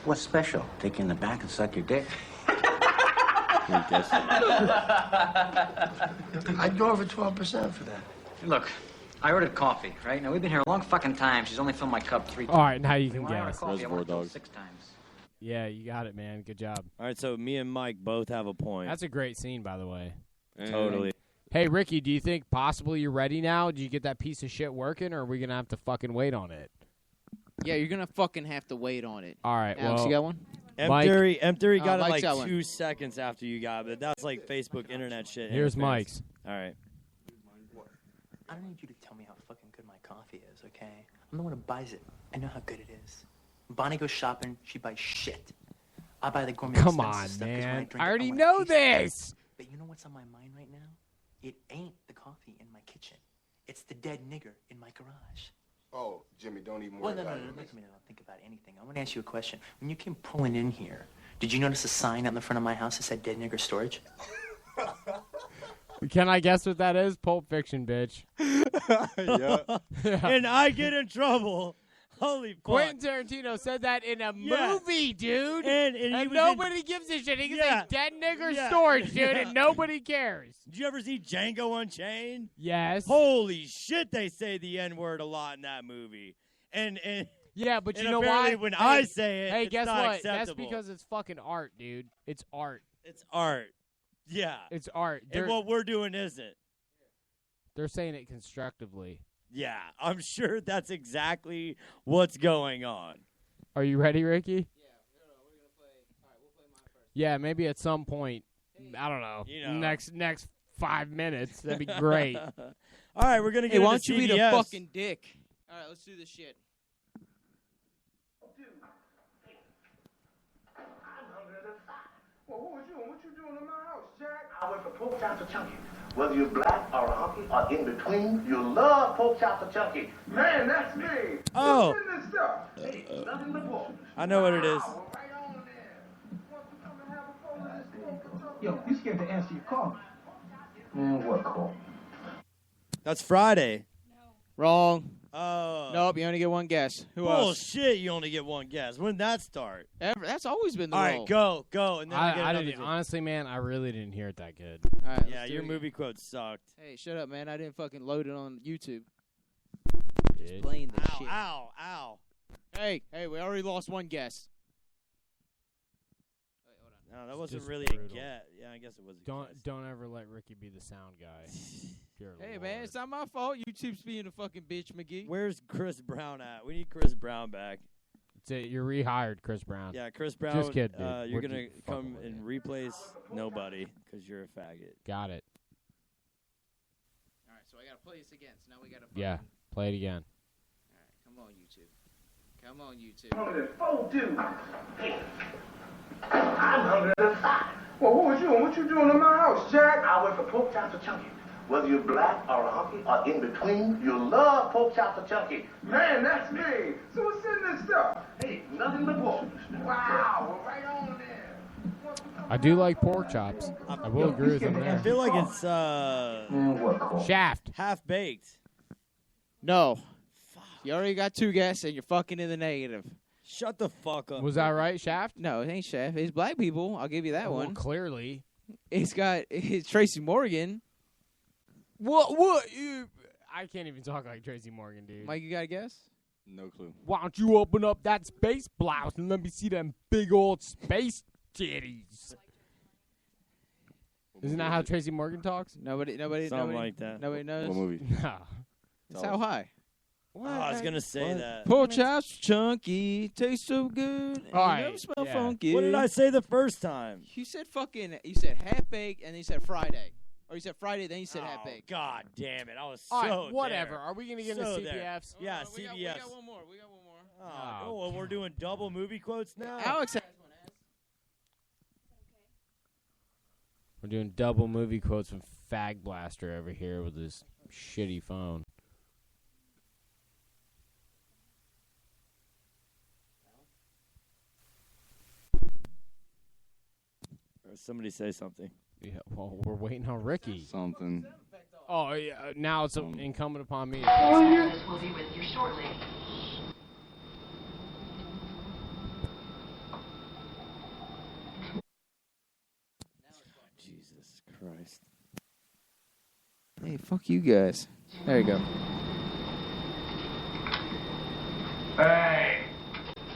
What's special? Take you in the back and suck your dick? I'd go over 12% for that. Look, I ordered coffee, right? Now, we've been here a long fucking time. She's only filled my cup 3 times. All right, now you can When I order guess. coffee, I want it filled 6 times. Yeah, you got it, man. Good job. All right, so me and Mike both have a point. That's a great scene, by the way. Totally. Hey, Ricky, do you think possibly you're ready now? Did you get that piece of shit working, or are we going to have to fucking wait on it? Yeah, you're gonna fucking have to wait on it. All right, Alex, well, you got one? M3 got it Mike's like got one. 2 seconds after you got it. That's like Facebook internet shit. Here's interface. Mike's. All right. I don't need you to tell me how fucking good my coffee is, okay? I'm the one who buys it. I know how good it is. When Bonnie goes shopping, she buys shit. I buy the gourmet Come expensive on, stuff 'cause when man. drink I it, already wanna know taste it. this. But you know what's on my mind right now? It ain't the coffee in my kitchen. It's the dead nigger in my garage. Oh, Jimmy, don't even Well, worry no, about it. don't think about anything. I want to ask you a question. When you came pulling in here, did you notice a sign out in the front of my house that said dead nigger storage? Can I guess what that is? Pulp Fiction, bitch. And I get in trouble. Holy fuck. Quentin Tarantino said that in a Yeah. movie, dude. And he was in- nobody gives a shit. He can Yeah. say dead nigger Yeah. storage, dude, Yeah. and nobody cares. Did you ever see Django Unchained? Yes. Holy shit, they say the N-word a lot in that movie. And Yeah, but and you know apparently why? when Hey, I say it, hey, it's guess not what? acceptable. That's because it's fucking art, dude. It's art. It's art. Yeah. It's art. And what we're doing isn't. They're saying it constructively. Yeah, I'm sure that's exactly what's going on. Are you ready, Ricky? Yeah, maybe at some point. I don't know. You know. Next 5 minutes. That'd be great. All All right, we're gonna get Hey, why into don't you eat CBS. a fucking dick? All right, let's do this shit. Well, who was you and what you doing in my house, Jack? I went for pork chops or chunky. Whether you're black or a hunky or in between, you love pork chops or chunky. Man, that's me. Oh. What's in this stuff? Hey, nothing but pork. I know what it is. Yo, you scared to answer your call. What call? That's Friday. Wrong. Oh. Nope, you only get one guess. Who else? Bullshit, you only get one guess. When did that start? That's always been the All rule. right, go. And then I get I another didn't, two. honestly, man, I really didn't hear it that good. All right, Yeah, let's do your it movie quote sucked. Hey, shut up, man. I didn't fucking load it on YouTube. Bitch. Just playing this shit. Ow. Hey, we already lost one guess. No, that wasn't just really brutal. a get. Yeah, I guess it was a guess. Don't ever let Ricky be the sound guy. Dear Hey, Lord. man, it's not my fault. YouTube's being a fucking bitch, McGee. Where's Chris Brown at? We need Chris Brown back. You're rehired, Chris Brown. Yeah, Chris Brown. Just kidding, dude. You're We're gonna just fucking come with and you. replace nobody because you're a faggot. Got it. All right, so I gotta play this again. So now we gotta. Yeah, play it again. All right, come on, YouTube. Come on, YouTube. Hungry than 4 dudes. Hey, I'm hungry than 5. Well, who was you and what you doing in my house, Jack? I went for pork chops or chunky. Whether you're black or a hunky or in between, you love pork chops or chunky. Man, that's me. So what's in this stuff? Hey, nothing but pork. Wow, well, right on there. I do like pork chops. I will agree with him I there. feel like it's Shaft. half baked. No. You already got 2 guesses, and you're fucking in the negative. Shut the fuck up. Was that right, Shaft? No, it ain't Chef. It's black people. I'll give you that Well, one. clearly. It's Tracy Morgan. What? I can't even talk like Tracy Morgan, dude. Mike, you got a guess? No clue. Why don't you open up that space blouse and let me see them big old space titties? Isn't that how Tracy Morgan talks? Nobody, Something like that. Nobody knows. What movie? Nah. It's How High. Oh, I was gonna say that. Pork chops, chunky, taste so good. And All you right, never smell yeah. funky. What did I say the first time? You said you said half baked, and then you said Friday. Or you said Friday, then you said half baked. God damn it! I was All so right, whatever. there. Are we gonna get So into there. CBFs? Yeah, We CBS. got one more. Oh, well, we're doing double movie quotes now. Alex has one. We're doing double movie quotes from Fag Blaster over here with his shitty phone. Or somebody say something. Yeah, well, we're waiting on Ricky. Something. Oh, yeah. Now it's incumbent upon me. This will be with you shortly. Jesus Christ. Hey, fuck you guys. There you go. Hey,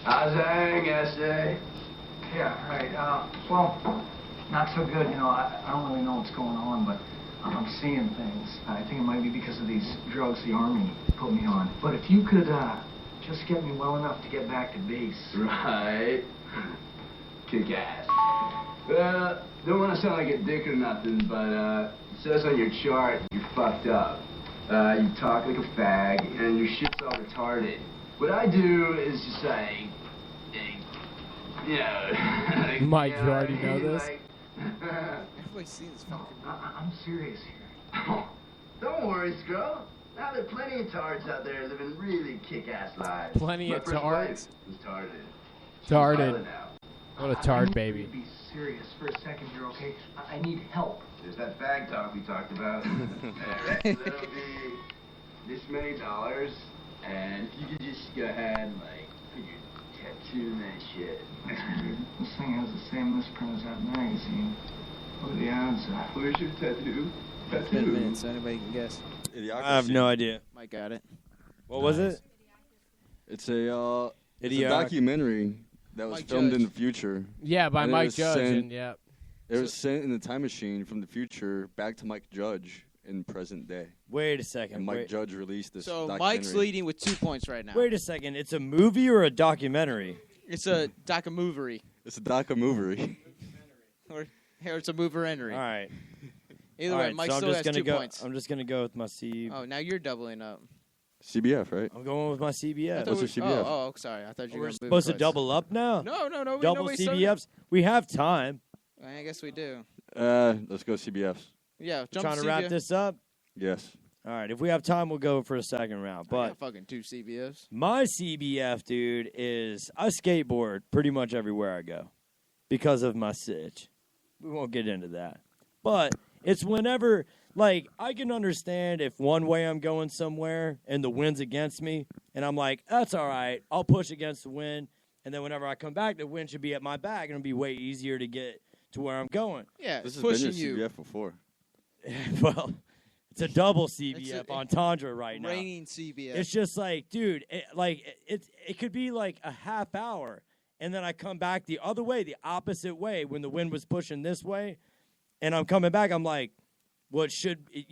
how's that, essay? Yeah, right. Well, not so good. You know, I don't really know what's going on, but I'm seeing things. I think it might be because of these drugs the Army put me on. But if you could just get me well enough to get back to base. Right. Kick ass. Well, don't want to sound like a dick or nothing, but it says on your chart you're fucked up. You talk like a fag, and your shit's all retarded. What I do is just like, you know... Mike, you already know this? Everybody's seen this fucking. I'm serious here. Don't worry, Scrub. Now there are plenty of tards out there living really kick-ass lives. Plenty My of first tards? wife was tarded. She's Tarded. pilot now. What a tard I baby. need you to be serious for a second here, okay? I need help. There's that fag talk we talked about. Alright, so that'll be this many dollars, and if you could just go ahead and, like, put your tattoo in that shit. This thing has the same misprint as that magazine. What are the odds? Where's your tattoo? 10 minutes, so anybody can guess. I have no idea. Mike got it. What was it? It's a Idiot. documentary that was Mike filmed in Judge. the future. Yeah, by And it Mike was Judge. sent- And yeah. It was sent in the time machine from the future back to Mike Judge in present day. Wait a second. And Mike wait. Judge released this So documentary. Mike's leading with 2 points right now. Wait a second. It's a movie or a documentary? It's a documentary. It's a documentary. Or here it's a mover-entry. All right. Either All way, right, Mike so still has 2 points. I'm just gonna go with my C. Oh, now you're doubling up. CBF, right? I'm going with my CBF. What's your CBF? Oh, sorry. I thought you were We're going to supposed to double up now. No. We Double know CBFs. We have time. I guess we do. Let's go CBFs. Yeah, jump Trying to CBF. wrap this up. Yes. All right, if we have time, we'll go for a second round. I But got fucking 2 CBFs. my CBF, dude, is I skateboard pretty much everywhere I go because of my sitch. We won't get into that. But it's whenever, like, I can understand if one way I'm going somewhere and the wind's against me, and I'm like, that's all right. I'll push against the wind. And then whenever I come back, the wind should be at my back, and it'll be way easier to get to where I'm going. Yeah, This has pushing been your you. CBF before. Well, it's a double CBF It's a- entendre right now. Raining CBF. It's just like, dude, it could be like a half hour, and then I come back the other way, the opposite way, when the wind was pushing this way, and I'm coming back. I'm like, well, it should, if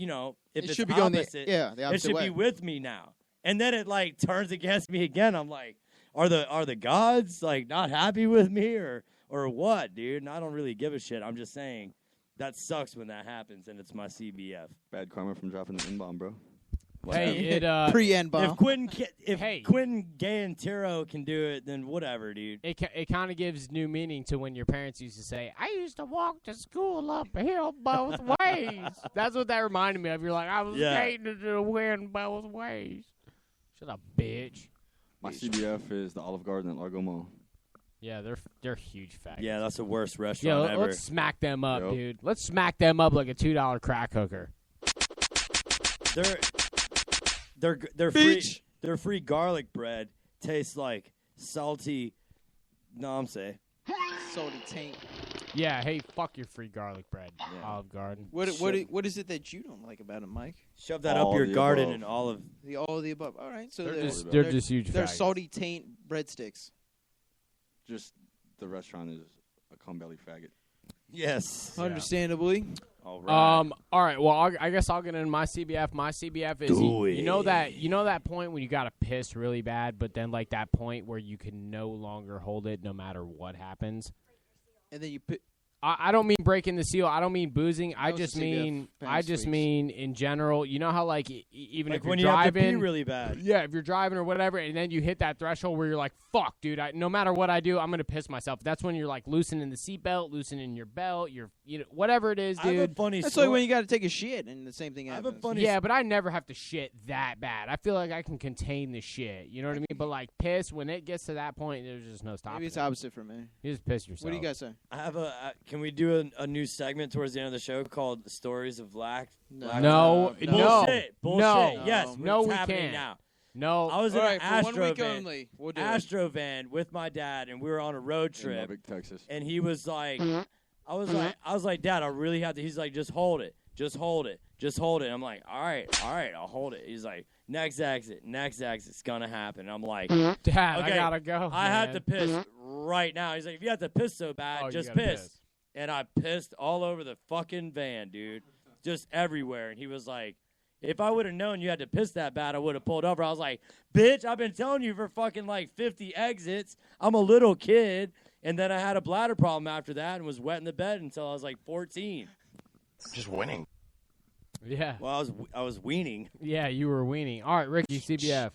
It it's should be going the- opposite, yeah, the it opposite should way. be with me now. And then it like turns against me again. I'm like, are the gods like not happy with me or what, dude? And I don't really give a shit. I'm just saying. That sucks when that happens, and it's my CBF. Bad karma from dropping the N-bomb, bro. Hey, it Pre-N-bomb. If Quentin Gantero can do it, then whatever, dude. It kind of gives new meaning to when your parents used to say, "I used to walk to school uphill both ways." That's what that reminded me of. You're like, I was skating to the wind both ways. Shut up, bitch. My CBF is the Olive Garden at Largo Mall. Yeah, they're huge faggots. Yeah, that's the worst Yeah, restaurant ever. let's smack them up, Yep. dude. Let's smack them up like a $2 crack hooker. They're free. Their free garlic bread tastes like salty. Namse. Salty taint. Yeah, hey, fuck your free garlic bread, Olive Garden. What is it that you don't like about it, Mike? Shove that up your garden and olive. All of the above. All right, so They're just huge They're faggots. salty taint breadsticks. Just the restaurant is a cum belly faggot. Yes. Understandably. All right. All right. Well, I guess I'll get into my CBF. My CBF is you know that point when you gotta piss really bad, but then like that point where you can no longer hold it no matter what happens. And then you I don't mean breaking the seal. I don't mean boozing. I No, it's just a CBF mean fast mean in general. You know how like even Like if you're when you have to driving pee really bad. Yeah, if you're driving or whatever, and then you hit that threshold where you're like, "Fuck, dude! No matter what I do, I'm gonna piss myself." That's when you're like loosening the seatbelt, loosening your belt, whatever it is, I have a dude. funny That's story. like when you got to take a shit, and the same thing happens. Yeah, but I never have to shit that bad. I feel like I can contain the shit. You know what I mean? But like piss, when it gets to that point, there's just no stopping. Maybe it's it. opposite for me. You just piss yourself. What do you guys say? I have can we do a new segment towards the end of the show called Stories of Black? No. Bullshit. No. Yes. No, it's we happening can't. now. No. I was in All an right, for 1 Astro week van. only. We'll do it. Astro van with my dad, and we were on a road In trip. Lubbock, Texas. And he was like, I was like, Dad, I really have to. He's like, just hold it. I'm like, all right, I'll hold it. He's like, next exit, it's gonna happen. I'm like, Dad, okay, I gotta go. I had man. to piss right now. He's like, if you have to piss so bad, you just gotta piss. piss. And I pissed all over the fucking van, dude, just everywhere. And he was like, if I would have known you had to piss that bad, I would have pulled over. I was like, bitch, I've been telling you for fucking like 50 exits. I'm a little kid. And then I had a bladder problem after that and was wet in the bed until I was like 14. Just winning. Yeah. Well, I was weaning. Yeah, you were weaning. All right, Ricky, CBF.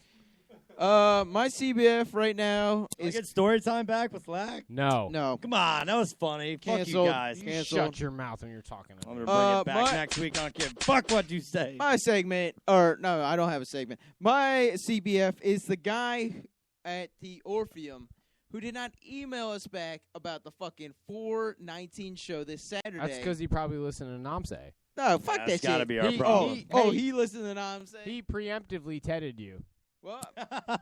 My CBF right now Can I is get story time back with Lack? No. no. Come on, that was funny. Fuck you Canceled. guys. You Canceled. shut your mouth when you're talking. I'm gonna bring it back my- next week. I don't give a fuck what you say. My segment, or no, I don't have a segment. My CBF is the guy at the Orpheum who did not email us back about the fucking 4/19 show this Saturday. That's because he probably listened to Namse. No, fuck That's that gotta shit. be our problem. He listened to Namse. He preemptively tedded you. Well,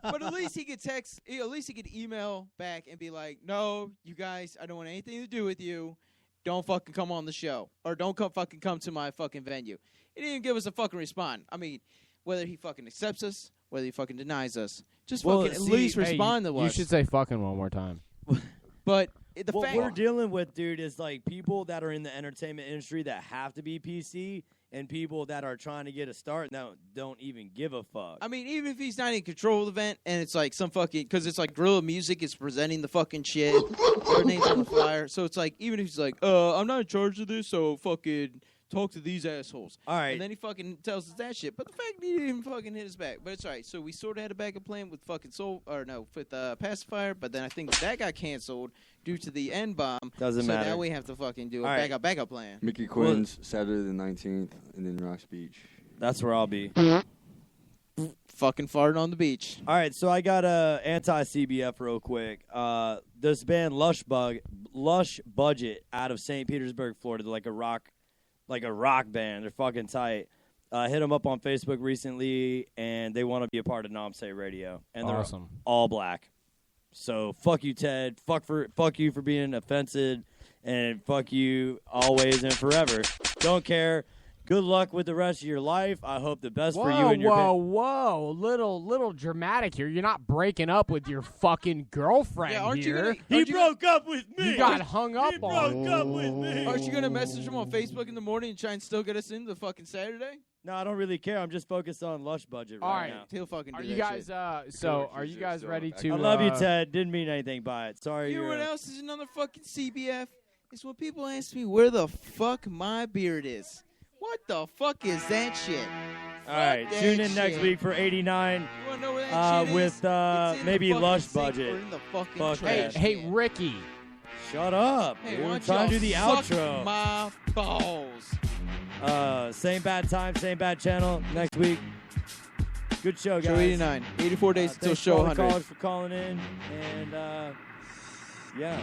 but at least he could text. At least he could email back and be like, "No, you guys, I don't want anything to do with you. Don't fucking come on the show, or don't fucking come to my fucking venue." He didn't even give us a fucking response. I mean, whether he fucking accepts us, whether he fucking denies us, just fucking at least respond to us. You should say fucking one more time. But the What fact we're dealing with, dude, is like people that are in the entertainment industry that have to be PC and people that are trying to get a start and that don't even give a fuck. I mean, even if he's not in control of the event, and it's like some fucking, because it's like Guerrilla Music is presenting the fucking shit, their names on the flyer. So it's like, even if he's like, I'm not in charge of this, so fucking talk to these assholes. All right. And then he fucking tells us that shit. But the fact that he didn't even fucking hit us back. But it's all right. So we sort of had a backup plan with fucking Passafire, but then I think that got canceled due to the N-bomb. Doesn't matter. So now we have to fucking do a All right. backup plan. Mickey Quinn's Saturday the 19th in Rox Beach. That's where I'll be. Fucking farting on the beach. All right, so I got a anti-CBF real quick. This band Lush Budget out of St. Petersburg, Florida, they're like a rock band. They're fucking tight. Hit them up on Facebook recently, and they want to be a part of Namse Radio. And they're Awesome. all black. So fuck you, Ted. Fuck you for being offensive, and fuck you always and forever. Don't care. Good luck with the rest of your life. I hope the best for you and your Whoa. Little dramatic here. You're not breaking up with your fucking girlfriend here. He broke up with me. You got hung up on. Broke up with me. Aren't you going to message him on Facebook in the morning and try and still get us into the fucking Saturday? No, I don't really care. I'm just focused on Lush Budget All right right. now. He'll fucking do Are you that guys shit. are you guys ready to I love you, Ted. Didn't mean anything by it. Sorry. You know you're what else is another fucking CBF? It's when people ask me where the fuck my beard is. What the fuck is that shit? All right, Fuck tune that in next shit. week for 89 You wanna know where that shit with is? It's in maybe the fucking Lush sink or Budget. in the fucking Fuck trash that. Hey, Ricky. Shut up, Hey, dude. why I'm don't trying to do the y'all suck outro. my balls. Same bad time, same bad channel next week. Good show, guys. Show 89. 84 days until thanks show to all the 100. callers for calling in, and yeah.